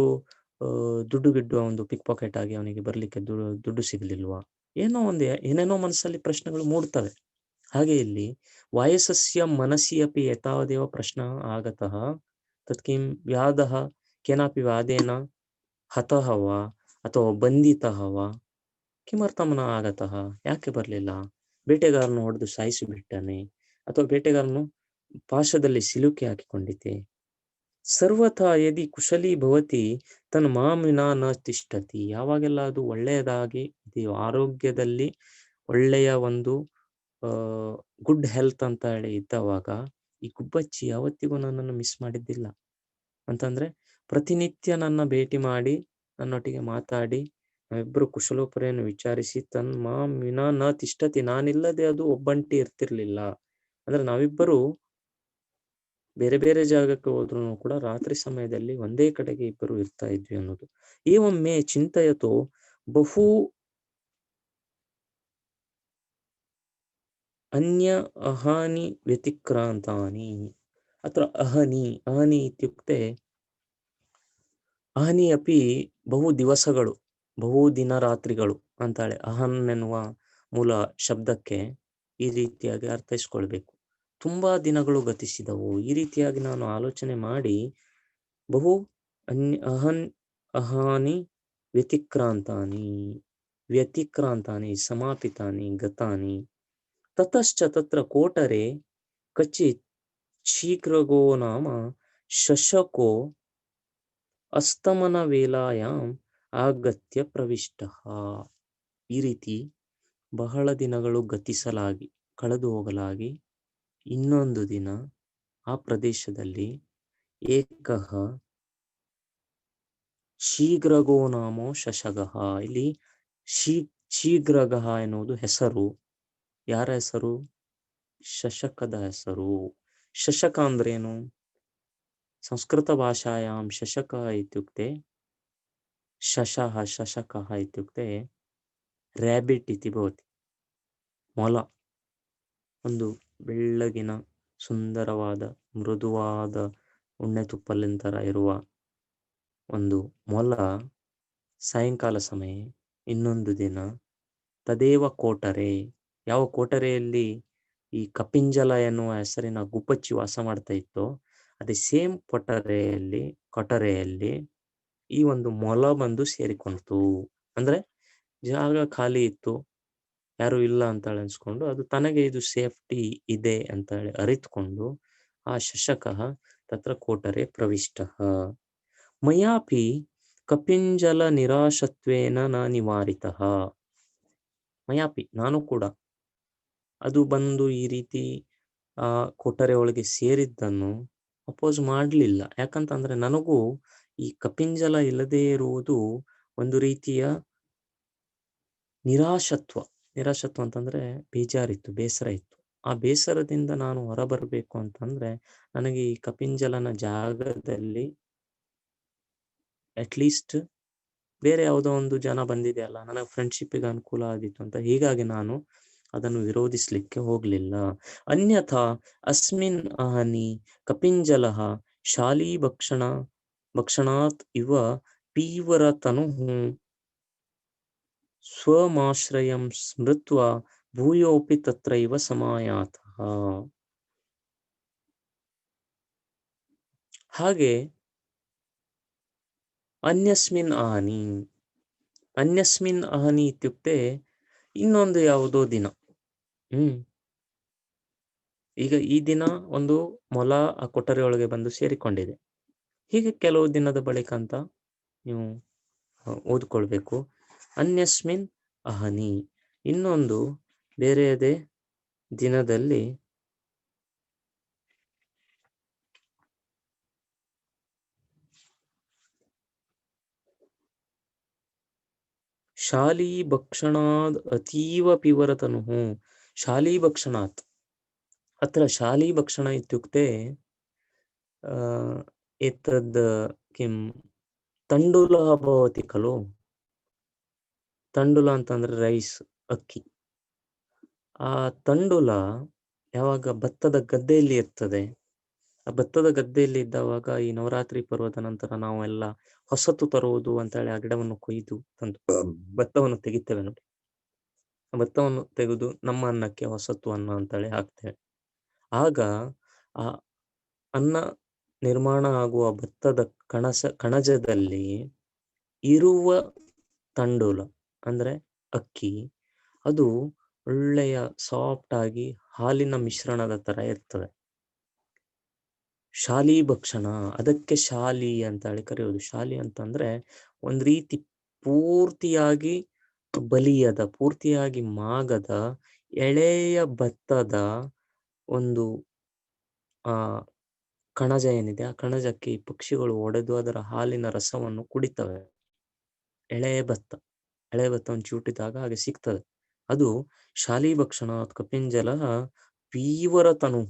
ದುಡ್ಡು ಗಿಡ್ಡು ಒಂದು ಪಿಕ್ ಪಾಕೆಟ್ ಆಗಿ ಅವನಿಗೆ ಬರ್ಲಿಕ್ಕೆ ದುಡ್ಡು ಸಿಗ್ಲಿಲ್ವಾ? ಏನೇನೋ ಮನಸ್ಸಲ್ಲಿ ಪ್ರಶ್ನೆಗಳು ಮೂಡ್ತವೆ. ಹಾಗೆ ಇಲ್ಲಿ ವಯಸ್ಸಸ್ಯ ಮನಸ್ಸಿ ಅಪಿ ಯಥಾವದೇವ ಪ್ರಶ್ನ ಆಗತಃ ತತ್ಕಿಂ ವ್ಯಾಧಃ ಕೇನಾಪಿ ವ್ಯಾಧೇನ ಹತಃ ವಾ ಅಥವಾ ಬಂಧಿತಃ ವಾ ಕಿಮರ್ಥಂ ನ ಆಗತಃ? ಯಾಕೆ ಬರ್ಲಿಲ್ಲ? ಬೇಟೆಗಾರನು ಹೊಡೆದು ಸಾಯಿಸಿ ಬಿಟ್ಟನೆ ಅಥವಾ ಬೇಟೆಗಾರನು ಪಾಶದಲ್ಲಿ ಸಿಲುಕಿ ಹಾಕಿಕೊಂಡಿತೆ? ಸರ್ವಥಾ ಯದಿ ಕುಶಲೀ ಭವತಿ ತನ್ ಮಾಂ ವಿನಾ ನ ತಿಷ್ಠತಿ. ಯಾವಾಗೆಲ್ಲ ಅದು ಒಳ್ಳೆಯದಾಗಿ ಇದೆಯೋ, ಆರೋಗ್ಯದಲ್ಲಿ ಒಳ್ಳೆಯ ಒಂದು ಗುಡ್ ಹೆಲ್ತ್ ಅಂತ ಹೇಳಿ ಇದ್ದವಾಗ ಈ ಗುಬ್ಬಚ್ಚಿ ಯಾವತ್ತಿಗೂ ನನ್ನನ್ನು ಮಿಸ್ ಮಾಡಿದ್ದಿಲ್ಲ. ಅಂತಂದ್ರೆ ಪ್ರತಿನಿತ್ಯ ನನ್ನ ಭೇಟಿ ಮಾಡಿ ನನ್ನೊಟ್ಟಿಗೆ ಮಾತಾಡಿ ನಾವಿಬ್ಬರು ಕುಶಲೋಪರಿಯನ್ನು ವಿಚಾರಿಸಿ ತನ್ ಮಾಂ ವಿನಾ ನ ತಿಷ್ಠತಿ, ನಾನಿಲ್ಲದೆ ಅದು ಒಬ್ಬಂಟಿ ಇರ್ತಿರ್ಲಿಲ್ಲ. ಅಂದ್ರೆ ನಾವಿಬ್ಬರು ಬೇರೆ ಬೇರೆ ಜಾಗಕ್ಕೆ ಹೋದ್ರು ಕೂಡ ರಾತ್ರಿ ಸಮಯದಲ್ಲಿ ಒಂದೇ ಕಡೆಗೆ ಇಬ್ಬರು ಇರ್ತಾ ಇದ್ವಿ ಅನ್ನೋದು. ಏವಮ್ಮೆ ಚಿಂತಯತೋ ಬಹು ಅನ್ಯ ಅಹಾನಿ ವ್ಯತಿಕ್ರಾಂತಾನಿ. ಅತ್ರ ಅಹನಿ ಇತ್ಯುಕ್ತೆ ಅಹನಿ ಅಪಿ ಬಹು ದಿವಸಗಳು, ಬಹು ದಿನ ರಾತ್ರಿಗಳು ಅಂತಾಳೆ. ಅಹನ್ ಎನ್ನುವ ಮೂಲ ಶಬ್ದಕ್ಕೆ ಈ ರೀತಿಯಾಗಿ ಅರ್ಥೈಸ್ಕೊಳ್ಬೇಕು. ತುಂಬಾ ದಿನಗಳು ಗತಿಸಿದವು. ಈ ರೀತಿಯಾಗಿ ನಾನು ಆಲೋಚನೆ ಮಾಡಿ ಬಹು ಅಹಾನಿ ವ್ಯತಿಕ್ರಾಂತಾನಿ ಸಮಾಪಿತಾನಿ ಗತಾನಿ ತತಶ್ಚ ತತ್ರ ಕೋಟರೆ ಕಚಿತ್ ಶೀಘ್ರಗೋ ನಾಮ ಶಶಕೋ ಅಸ್ತಮನ ವೇಲಾಯಾಂ ಆಗತ್ಯ ಪ್ರವಿಷ್ಟಃ. ಈ ರೀತಿ ಬಹಳ ದಿನಗಳು ಕಳೆದು ಹೋಗಲಾಗಿ ಇನ್ನೊಂದು ದಿನ ಆ ಪ್ರದೇಶದಲ್ಲಿ ಏಕಃ ಶೀಘ್ರಗೋ ನಾಮೋ ಶಶಗಃ. ಇಲ್ಲಿ ಶೀಘ್ರಗಃ ಎನ್ನುವುದು ಹೆಸರು. ಯಾರ ಹೆಸರು? ಶಶಕದ ಹೆಸರು. ಶಶಕ ಅಂದ್ರೇನು? ಸಂಸ್ಕೃತ ಭಾಷಾಯಾಂ ಶಶಕ ಇತ್ಯುಕ್ತೆ ಶಶಕಃ ಇತ್ಯುಕ್ತೆ ರ್ಯಾಬಿಟ್ ಇತಿ ಭವತಿ. ಮೊಲ. ಒಂದು ಬೆಳ್ಳಗಿನ ಸುಂದರವಾದ ಮೃದುವಾದ ಉಣ್ಣೆ ತುಪ್ಪಲಿನ ಇರುವ ಒಂದು ಮೊಲ ಸಾಯಂಕಾಲ ಸಮಯ ಇನ್ನೊಂದು ದಿನ ತದೇವ ಕೋಟರೆ. ಯಾವ ಕೋಟರೆಯಲ್ಲಿ ಈ ಕಪಿಂಜಲ ಎನ್ನುವ ಹೆಸರಿನ ಗುಬ್ಬಚ್ಚಿ ವಾಸ ಮಾಡ್ತಾ ಇತ್ತೋ ಅದೇ ಸೇಮ್ ಕೊಠರೆಯಲ್ಲಿ ಈ ಒಂದು ಮೊಲ ಬಂದು ಸೇರಿಕೊಂಡಿತು. ಅಂದ್ರೆ ಜಾಗ ಖಾಲಿ ಇತ್ತು, ಯಾರು ಇಲ್ಲ ಅಂತ ಹೇಳಿ ಅನ್ಸ್ಕೊಂಡು ಅದು ತನಗೆ ಇದು ಸೇಫ್ಟಿ ಇದೆ ಅಂತ ಹೇಳಿ ಅರಿತುಕೊಂಡು ಆ ಶಶಕಃ ತತ್ರ ಕೋಟರೆ ಪ್ರವಿಷ್ಟಃ. ಮಯಾಪಿ ಕಪಿಂಜಲ ನಿರಾಶತ್ವೇನ ನ ನಿವಾರಿತಃ. ಮಯಾಪಿ ನಾನು ಕೂಡ ಅದು ಬಂದು ಈ ರೀತಿ ಆ ಕೊಠರೆ ಒಳಗೆ ಸೇರಿದ್ದನ್ನು ಅಪೋಸ್ ಮಾಡಲಿಲ್ಲ. ಯಾಕಂತಂದ್ರೆ ನನಗೂ ಈ ಕಪಿಂಜಲ ಇಲ್ಲದೆ ಇರುವುದು ಒಂದು ರೀತಿಯ ನಿರಾಶತ್ವ ಅಂತಂದ್ರೆ ಬೇಜಾರಿತ್ತು, ಬೇಸರ ಇತ್ತು. ಆ ಬೇಸರದಿಂದ ನಾನು ಹೊರಬರಬೇಕು ಅಂತಂದ್ರೆ ನನಗೆ ಈ ಕಪಿಂಜಲನ ಜಾಗದಲ್ಲಿ ಅಟ್ಲೀಸ್ಟ್ ಬೇರೆ ಯಾವುದೋ ಒಂದು ಜನ ಬಂದಿದೆಯಲ್ಲ, ನನಗೆ ಫ್ರೆಂಡ್ಶಿಪ್ಪಿಗೆ ಅನುಕೂಲ ಆಗಿತ್ತು ಅಂತ ಹೀಗಾಗಿ ನಾನು ಅದನ್ನು ವಿರೋಧಿಸ್ಲಿಕ್ಕೆ ಹೋಗ್ಲಿಲ್ಲ. ಅನ್ಯಥಾ ಅಸ್ಮಿನ್ ಅಹನಿ ಕಪಿಂಜಲಃ ಶಾಲೀ ಭಕ್ಷಣಾತ್ ಇವ ಪೀವರತನು ಸ್ವಮಾಶ್ರಯಂ ಸ್ಮೃತ್ವ ಭೂಯೋಪಿ ತತ್ರೈವ ಸಮಾಯಾತಃ. ಹಾಗೆ ಅನ್ಯಸ್ಮಿನ್ ಅಹನಿ ಇತ್ಯುಕ್ತೆ ಇನ್ನೊಂದು ಯಾವುದೋ ದಿನ. ಈಗ ಈ ದಿನ ಒಂದು ಮೊಲ ಆ ಕೊಠರೆಯೊಳಗೆ ಬಂದು ಸೇರಿಕೊಂಡಿದೆ. ಹೀಗೆ ಕೆಲವು ದಿನದ ಬಳಿಕ ಅಂತ ನೀವು ಓದ್ಕೊಳ್ಬೇಕು. ಅನ್ಯಸ್ಮಿನ್ ಅಹನಿ ಇನ್ನೊಂದು ಬೇರೆಯದೇ ದಿನದಲ್ಲಿ ಶಾಲಿ ಭಕ್ಷಣಾದ್ ಅತೀವ ಪಿವರತನುಃ ಶಾಲಿ ಭಕ್ಷಣಾತ್ अत्र शाली भक्षण इत्युक्ते एतद् किं तण्डुलः भवति खलु तण्डुल ಅಂತಂದ್ರೆ ರೈಸ್ ಅಕ್ಕಿ ಆ ತಂಡುಲ ಯಾವಾಗ ಭತ್ತದ ಗದ್ದೆಯಲ್ಲಿ ಇರ್ತದೆ ಆ ಭತ್ತದ ಗದ್ದೆಯಲ್ಲಿ ಇದ್ದಾವಾಗ ಈ ನವರಾತ್ರಿ ಪರ್ವದ ನಂತರ ನಾವೆಲ್ಲ ಹೊಸತು ತರುವುದು ಅಂತ ಹೇಳಿ ಆ ಗಿಡವನ್ನು ಕೊಯ್ದು ತಂದು ಭತ್ತವನ್ನು ತೆಗಿತೇವೆ ನೋಡಿ ಭತ್ತವನ್ನು ತೆಗೆದು ನಮ್ಮ ಅನ್ನಕ್ಕೆ ಹೊಸತು ಅನ್ನ ಅಂತ ಹೇಳಿ ಹಾಕ್ತೇವೆ ಆಗ ಆ ಅನ್ನ ನಿರ್ಮಾಣ ಆಗುವ ಭತ್ತದ ಕಣಜದಲ್ಲಿ ಇರುವ ತಂಡೂಲ ಅಂದ್ರೆ ಅಕ್ಕಿ ಅದು ಒಳ್ಳೆಯ ಸಾಫ್ಟ್ ಆಗಿ ಹಾಲಿನ ಮಿಶ್ರಣದ ತರ ಇರ್ತದೆ ಶಾಲಿ ಭಕ್ಷಣ ಅದಕ್ಕೆ ಶಾಲಿ ಅಂತ ಹೇಳಿ ಕರೆಯೋದು ಶಾಲಿ ಅಂತಂದ್ರೆ ಒಂದ್ ರೀತಿ ಪೂರ್ತಿಯಾಗಿ ಬಲಿಯದ ಪೂರ್ತಿಯಾಗಿ ಮಾಗದ ಎಳೆಯ ಭತ್ತದ ಒಂದು ಕಣಜ ಏನಿದೆ ಆ ಕಣಜಕ್ಕೆ ಈ ಪಕ್ಷಿಗಳು ಒಡೆದು ಅದರ ಹಾಲಿನ ರಸವನ್ನು ಕುಡಿತವೆ ಎಳೆಯ ಭತ್ತವನ್ನು ಚೂಟಿದಾಗ ಹಾಗೆ ಸಿಗ್ತದೆ ಅದು ಶಾಲಿ ಭಕ್ಷಣ ಕಪಿಂಜಲ ಪೀವರತನು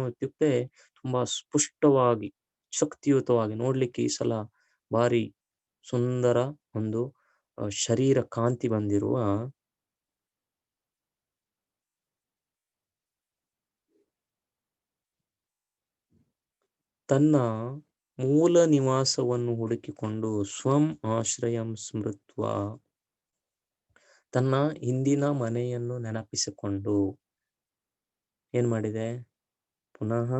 ಇತ್ಯುಕ್ತೆ ತುಂಬಾ ಸ್ಪಷ್ಟವಾಗಿ ಶಕ್ತಿಯುತವಾಗಿ ನೋಡ್ಲಿಕ್ಕೆ ಈ ಸಲ ಭಾರಿ ಸುಂದರ ಒಂದು ಶರೀರ ಕಾಂತಿ ಬಂದಿರುವ ತನ್ನ ಮೂಲ ನಿವಾಸವನ್ನು ಹುಡುಕಿಕೊಂಡು ಸ್ವಂ ಆಶ್ರಯಂ ಸ್ಮೃತ್ವ ತನ್ನ ಹಿಂದಿನ ಮನೆಯನ್ನು ನೆನಪಿಸಿಕೊಂಡು ಏನ್ ಮಾಡಿದೆ ಪುನಃ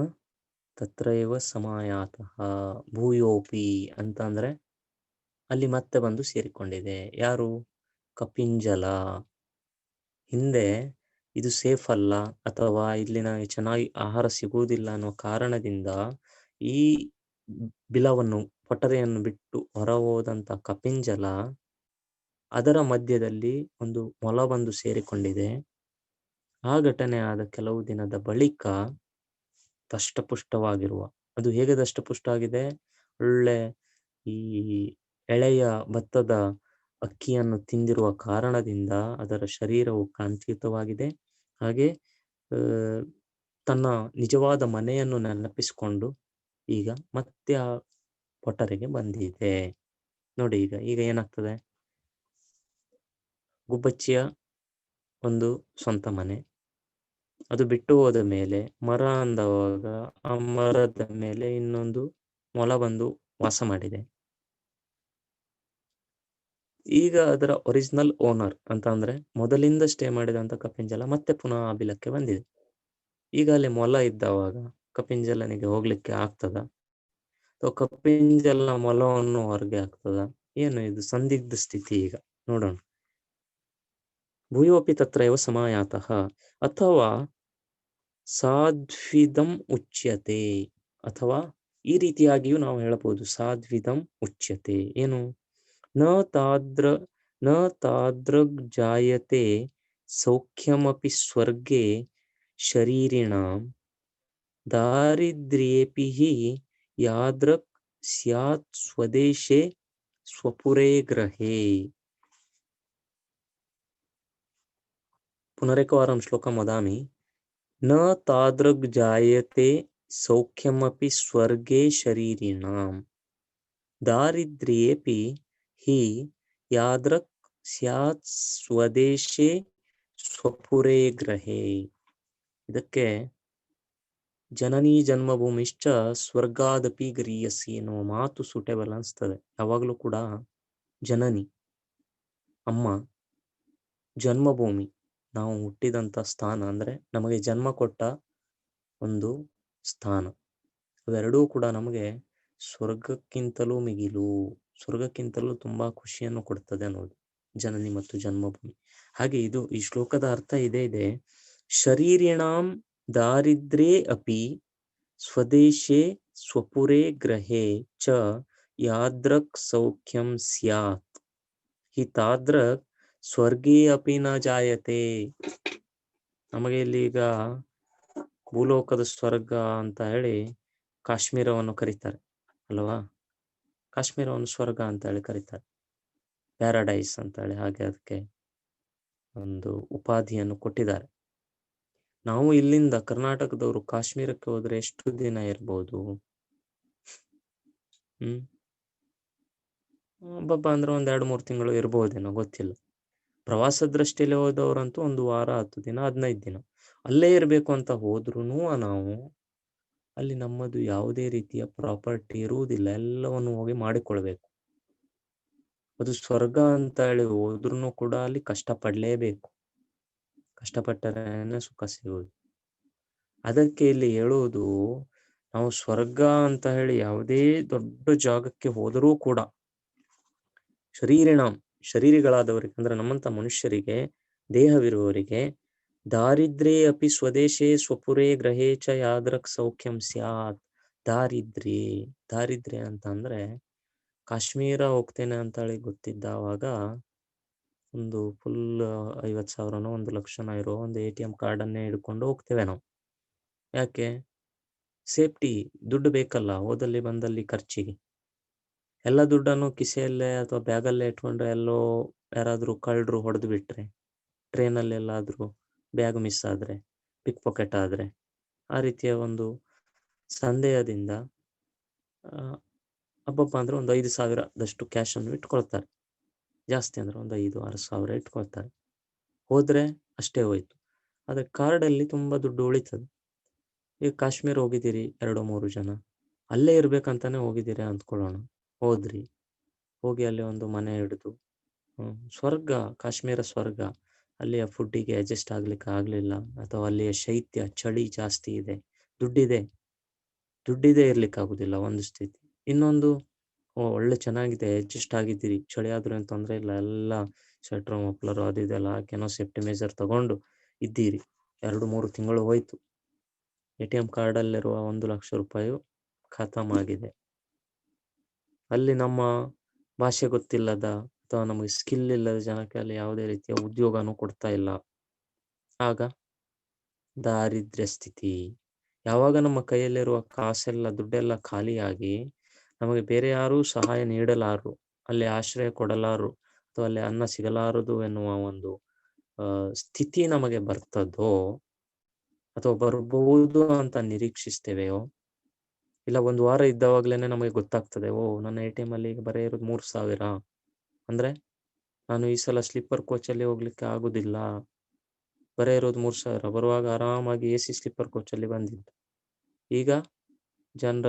ತತ್ರೈವ ಸಮಾಯಾತಃ ಭೂಯೋಪಿ ಅಂತ ಅಂದ್ರೆ ಅಲ್ಲಿ ಮತ್ತೆ ಬಂದು ಸೇರಿಕೊಂಡಿದೆ ಯಾರು ಕಪಿಂಜಲ ಹಿಂದೆ ಇದು ಸೇಫ್ ಅಲ್ಲ ಅಥವಾ ಇಲ್ಲಿ ನನಗೆ ಚೆನ್ನಾಗಿ ಆಹಾರ ಸಿಗುವುದಿಲ್ಲ ಅನ್ನೋ ಕಾರಣದಿಂದ ಈ ಬಿಲವನ್ನು ಪೊಟರೆಯನ್ನು ಬಿಟ್ಟು ಹೊರ ಹೋದಂತ ಕಪಿಂಜಲ ಅದರ ಮಧ್ಯದಲ್ಲಿ ಒಂದು ಮೊಲ ಬಂದು ಸೇರಿಕೊಂಡಿದೆ ಆ ಘಟನೆ ಆದ ಕೆಲವು ದಿನದ ಬಳಿಕ ದಷ್ಟಪುಷ್ಟವಾಗಿರುವ ಅದು ಹೇಗೆ ದಷ್ಟಪುಷ್ಟ ಆಗಿದೆ ಒಳ್ಳೆ ಈ ಎಳೆಯ ಭತ್ತದ ಅಕ್ಕಿಯನ್ನು ತಿಂದಿರುವ ಕಾರಣದಿಂದ ಅದರ ಶರೀರವು ಕಾಂತಿಯುತವಾಗಿದೆ ಹಾಗೆ ತನ್ನ ನಿಜವಾದ ಮನೆಯನ್ನು ನೆನಪಿಸಿಕೊಂಡು ಈಗ ಮತ್ತೆ ಆ ಪೊಟರೆಗೆ ಬಂದಿದೆ ನೋಡಿ ಈಗ ಏನಾಗ್ತದೆ ಗುಬ್ಬಚ್ಚಿಯ ಒಂದು ಸ್ವಂತ ಮನೆ ಅದು ಬಿಟ್ಟು ಹೋದ ಮೇಲೆ ಮರ ಅಂದವಾಗ ಆ ಮರದ ಮೇಲೆ ಇನ್ನೊಂದು ಮೊಲ ಬಂದು ವಾಸ ಮಾಡಿದೆ ಈಗ ಅದರ ಒರಿಜಿನಲ್ ಓನರ್ ಅಂತ ಅಂದ್ರೆ ಮೊದಲಿಂದ ಸ್ಟೇ ಮಾಡಿದಂತ ಕಪಿಂಜಲ ಮತ್ತೆ ಪುನಃ ಆ ಬಿಲಕ್ಕೆ ಬಂದಿದೆ ಈಗ ಅಲ್ಲಿ ಮೊಲ ಇದ್ದವಾಗ ಕಪಿಂಜಲನಿಗೆ ಹೋಗ್ಲಿಕ್ಕೆ ಆಗ್ತದ ಅಥವಾ ಕಪಿಂಜಲ ಮೊಲವನ್ನು ಹೊರಗೆ ಆಗ್ತದ ಏನು ಇದು ಸಂದಿಗ್ಧ ಸ್ಥಿತಿ ಈಗ ನೋಡೋಣ ಭೂಯೋಪಿ ತತ್ರೈವ ಸಮಾಯಾತಃ ಅಥವಾ ಸಾಧ್ವಿದಂ ಉಚ್ಯತೆ ಅಥವಾ ಈ ರೀತಿಯಾಗಿಯೂ ನಾವು ಹೇಳಬಹುದು ಸಾಧ್ವಿದಂ ಉಚ್ಯತೆ ಏನು ನ ತಾದ್ರಗ್ ಜಾಯತೆ ಸೌಖ್ಯಮಪಿ ಸ್ವರ್ಗೆ ಶರೀರಿಣಾಂ ದಾರಿದ್ರ್ಯೇಪಿ ಯಾದ್ರಕ್ ಸ್ಯಾತ್ ಸ್ವದೇಶೇ ಸ್ವಪುರೇ ಗೃಹೇ ಪುನರೇಕವಾರಂ ಶ್ಲೋಕಂ ವದಾಮಿ ನ ತಾದೃಗ್ ಜಾಯತೆ ಸೌಖ್ಯಮಪಿ ಸ್ವರ್ಗೆ ಶರೀರಿಣಾಂ ದಾರಿದ್ರ್ಯೇಪಿ ಹಿ ಯಾದೃಕ್ ಸ್ಯಾತ್ ಸ್ವದೇಶೇ ಸ್ವಪುರೇ ಗೃಹೇ ಇದಕ್ಕೆ ಜನನೀ ಜನ್ಮಭೂಮಿಶ್ಚ ಸ್ವರ್ಗಾದಪಿ ಗರೀಯಸಿ ಎನ್ನುವ ಮಾತು ಸೂಟೇಬಲ್ ಅನಿಸ್ತದೆ ಯಾವಾಗಲೂ ಕೂಡ ಜನನಿ ಅಮ್ಮ ಜನ್ಮಭೂಮಿ ನಾವು ಹುಟ್ಟಿದಂಥ ಸ್ಥಾನ ಅಂದ್ರೆ ನಮಗೆ ಜನ್ಮ ಕೊಟ್ಟ ಒಂದು ಸ್ಥಾನ ಅವೆರಡೂ ಕೂಡ ನಮಗೆ ಸ್ವರ್ಗಕ್ಕಿಂತಲೂ ಮಿಗಿಲು ಸ್ವರ್ಗಕ್ಕಿಂತಲೂ ತುಂಬಾ ಖುಷಿಯನ್ನು ಕೊಡ್ತದೆ ಅನ್ನೋದು ಜನನಿ ಮತ್ತು ಜನ್ಮಭೂಮಿ ಹಾಗೆ ಇದು ಈ ಶ್ಲೋಕದ ಅರ್ಥ ಇದೆ ಶರೀರಿಣಾಂ ದಾರಿದ್ರ್ಯೇ ಅಪಿ ಸ್ವದೇಶೇ ಸ್ವಪುರೇ ಗೃಹೇ ಚ ಯಾದ್ರಕ್ ಸೌಖ್ಯಂ ಸ್ಯಾತ್ ಹಿ ತಾದ್ರಕ್ ಸ್ವರ್ಗೇ ಅಪಿ ನ ಜಾಯತೆ ನಮಗೆ ಇಲ್ಲಿ ಈಗ ಭೂಲೋಕದ ಸ್ವರ್ಗ ಅಂತ ಹೇಳಿ ಕಾಶ್ಮೀರವನ್ನು ಕರೀತಾರೆ ಅಲ್ವಾ? ಕಾಶ್ಮೀರವನ್ನು ಸ್ವರ್ಗ ಅಂತ ಹೇಳಿ ಕರೀತಾರೆ. ಪ್ಯಾರಡೈಸ್ ಅಂತ ಹೇಳಿ ಹಾಗೆ ಅದಕ್ಕೆ ಒಂದು ಉಪಾಧಿಯನ್ನು ಕೊಟ್ಟಿದ್ದಾರೆ. ನಾವು ಇಲ್ಲಿಂದ ಕರ್ನಾಟಕದವರು ಕಾಶ್ಮೀರಕ್ಕೆ ಹೋದ್ರೆ ಎಷ್ಟು ದಿನ ಇರ್ಬೋದು? ಹಬ್ಬಬ್ಬ ಅಂದ್ರೆ ಒಂದ್ 2-3 ತಿಂಗಳು ಇರ್ಬೋದೇನೋ, ಗೊತ್ತಿಲ್ಲ. ಪ್ರವಾಸ ದೃಷ್ಟಿಯಲ್ಲಿ ಹೋದವರಂತೂ 1 ವಾರ, 10 ದಿನ, 15 ದಿನ ಅಲ್ಲೇ ಇರ್ಬೇಕು ಅಂತ ಹೋದ್ರುನು ನಾವು ಅಲ್ಲಿ ನಮ್ಮದು ಯಾವುದೇ ರೀತಿಯ ಪ್ರಾಪರ್ಟಿ ಇರುವುದಿಲ್ಲ. ಎಲ್ಲವನ್ನು ಹೋಗಿ ಮಾಡಿಕೊಳ್ಬೇಕು. ಅದು ಸ್ವರ್ಗ ಅಂತ ಹೇಳಿ ಹೋದ್ರುನು ಕೂಡ ಅಲ್ಲಿ ಕಷ್ಟಪಡ್ಲೇಬೇಕು. ಕಷ್ಟಪಟ್ಟರೇನೆ ಸುಖ ಸಿಗುವುದು. ಅದಕ್ಕೆ ಇಲ್ಲಿ ಹೇಳುವುದು, ನಾವು ಸ್ವರ್ಗ ಅಂತ ಹೇಳಿ ಯಾವುದೇ ದೊಡ್ಡ ಜಾಗಕ್ಕೆ ಹೋದರೂ ಕೂಡ ಶರೀರಿಗಳಾದವರಿಗೆ ಅಂದ್ರೆ ನಮ್ಮಂತ ಮನುಷ್ಯರಿಗೆ, ದೇಹವಿರುವವರಿಗೆ ದಾರಿದ್ರ್ಯೇ ಅಪಿ ಸ್ವದೇಶೇ ಸ್ವಪುರೇ ಗ್ರಹೇ ಚ ಯಾದೃಕ್ ಸೌಖ್ಯಂ ಸ್ಯಾತ್. ದಾರಿದ್ರ್ಯ ಅಂತ ಅಂದ್ರೆ ಕಾಶ್ಮೀರ ಹೋಗ್ತೇನೆ ಅಂತ ಹೇಳಿ ಗೊತ್ತಿದ್ದಾವಾಗ ಒಂದು ಫುಲ್ 50,000ನೋ 1,00,000 ಇರೋ ಒಂದು ATM ಕಾರ್ಡನ್ನೇ ಹಿಡ್ಕೊಂಡು ಹೋಗ್ತೇವೆ ನಾವು. ಯಾಕೆ? ಸೇಫ್ಟಿ. ದುಡ್ಡು ಬೇಕಲ್ಲ ಹೋದಲ್ಲಿ ಬಂದಲ್ಲಿ ಖರ್ಚಿಗೆ. ಎಲ್ಲ ದುಡ್ಡನ್ನು ಕಿಸೆಯಲ್ಲೇ ಅಥವಾ ಬ್ಯಾಗಲ್ಲೇ ಇಟ್ಕೊಂಡ್ರೆ ಎಲ್ಲೋ ಯಾರಾದ್ರೂ ಕಳ್ಳರು ಹೊಡೆದು ಬಿಟ್ರೆ, ಟ್ರೈನಲ್ಲಿ ಎಲ್ಲಾದ್ರೂ ಬ್ಯಾಗ್ ಮಿಸ್ ಆದ್ರೆ, ಪಿಕ್ ಪಾಕೆಟ್ ಆದ್ರೆ, ಆ ರೀತಿಯ ಒಂದು ಸಂದೇಹದಿಂದ ಹಬ್ಬಪ್ಪ ಅಂದ್ರೆ ಒಂದು 5,000ದಷ್ಟು ಕ್ಯಾಶ್ ಅನ್ನು ಇಟ್ಕೊಳ್ತಾರೆ. ಜಾಸ್ತಿ ಅಂದ್ರೆ ಒಂದು 5-6 ಸಾವಿರ ಇಟ್ಕೊಳ್ತಾರೆ. ಹೋದ್ರೆ ಅಷ್ಟೇ ಹೋಯ್ತು. ಆದ್ರೆ ಕಾರ್ಡಲ್ಲಿ ತುಂಬಾ ದುಡ್ಡು ಉಳಿತದೆ. ಈಗ ಕಾಶ್ಮೀರ ಹೋಗಿದ್ದೀರಿ 2-3 ಜನ, ಅಲ್ಲೇ ಇರ್ಬೇಕಂತಾನೆ ಹೋಗಿದ್ದೀರಿ ಅಂದ್ಕೊಳ್ಳೋಣ. ಹೋದ್ರಿ, ಹೋಗಿ ಅಲ್ಲಿ ಒಂದು ಮನೆ ಹಿಡಿದು ಸ್ವರ್ಗ, ಕಾಶ್ಮೀರ ಸ್ವರ್ಗ. ಅಲ್ಲಿಯ ಫುಡ್ಡಿಗೆ ಅಡ್ಜಸ್ಟ್ ಆಗ್ಲಿಕ್ಕೆ ಆಗ್ಲಿಲ್ಲ, ಅಥವಾ ಅಲ್ಲಿಯ ಶೈತ್ಯ ಚಳಿ ಜಾಸ್ತಿ ಇದೆ, ದುಡ್ಡಿದೆ ಇರ್ಲಿಕ್ಕೆ ಆಗುದಿಲ್ಲ ಒಂದು ಸ್ಥಿತಿ. ಇನ್ನೊಂದು, ಒಳ್ಳೆ ಚೆನ್ನಾಗಿದೆ, ಅಡ್ಜಸ್ಟ್ ಆಗಿದ್ದೀರಿ, ಚಳಿ ಆದ್ರೂ ಏನ್ ತೊಂದ್ರೆ ಇಲ್ಲ, ಎಲ್ಲ ಸ್ವೆಟ್ರು ಮಫ್ಲರು ಅದು ಇದೆಲ್ಲ ಹಾಕೇನೋ ಸೇಫ್ಟಿ ಮೆಜರ್ ತಗೊಂಡು ಇದ್ದೀರಿ. 2-3 ತಿಂಗಳು ಹೋಯ್ತು. ATM ಕಾರ್ಡಲ್ಲಿರುವ 1,00,000 ರೂಪಾಯಿ ಖತಮ್ ಆಗಿದೆ. ಅಲ್ಲಿ ನಮ್ಮ ಭಾಷೆ ಗೊತ್ತಿಲ್ಲದ ಅಥವಾ ನಮಗೆ ಸ್ಕಿಲ್ ಇಲ್ಲದ ಜನಕ್ಕೆ ಅಲ್ಲಿ ಯಾವುದೇ ರೀತಿಯ ಉದ್ಯೋಗನೂ ಕೊಡ್ತಾ ಇಲ್ಲ. ಆಗ ದಾರಿದ್ರ್ಯ ಸ್ಥಿತಿ. ಯಾವಾಗ ನಮ್ಮ ಕೈಯಲ್ಲಿರುವ ಕಾಸೆಲ್ಲ, ದುಡ್ಡೆಲ್ಲ ಖಾಲಿಯಾಗಿ ನಮಗೆ ಬೇರೆ ಯಾರೂ ಸಹಾಯ ನೀಡಲಾರರು, ಅಲ್ಲಿ ಆಶ್ರಯ ಕೊಡಲಾರರು, ಅಥವಾ ಅಲ್ಲಿ ಅನ್ನ ಸಿಗಲಾರದು ಎನ್ನುವ ಒಂದು ಸ್ಥಿತಿ ನಮಗೆ ಬರ್ತದೋ ಅಥವಾ ಬರಬಹುದು ಅಂತ ನಿರೀಕ್ಷಿಸ್ತೇವೆಯೋ, ಇಲ್ಲ 1 ವಾರ ಇದ್ದವಾಗ್ಲೇನೆ ನಮಗೆ ಗೊತ್ತಾಗ್ತದೆ, ನನ್ನ ATM ಅಲ್ಲಿ ಈಗ ಬರೀ ಇರೋದು 3,000, ಅಂದ್ರೆ ನಾನು ಈ ಸಲ ಸ್ಲೀಪರ್ ಕೋಚಲ್ಲಿ ಹೋಗ್ಲಿಕ್ಕೆ ಆಗುದಿಲ್ಲ, ಬರೀ ಇರೋದು 3,000. ಬರುವಾಗ ಆರಾಮಾಗಿ AC ಸ್ಲೀಪರ್ ಕೋಚಲ್ಲಿ ಬಂದಿದ್ದು, ಈಗ ಜನರಲ್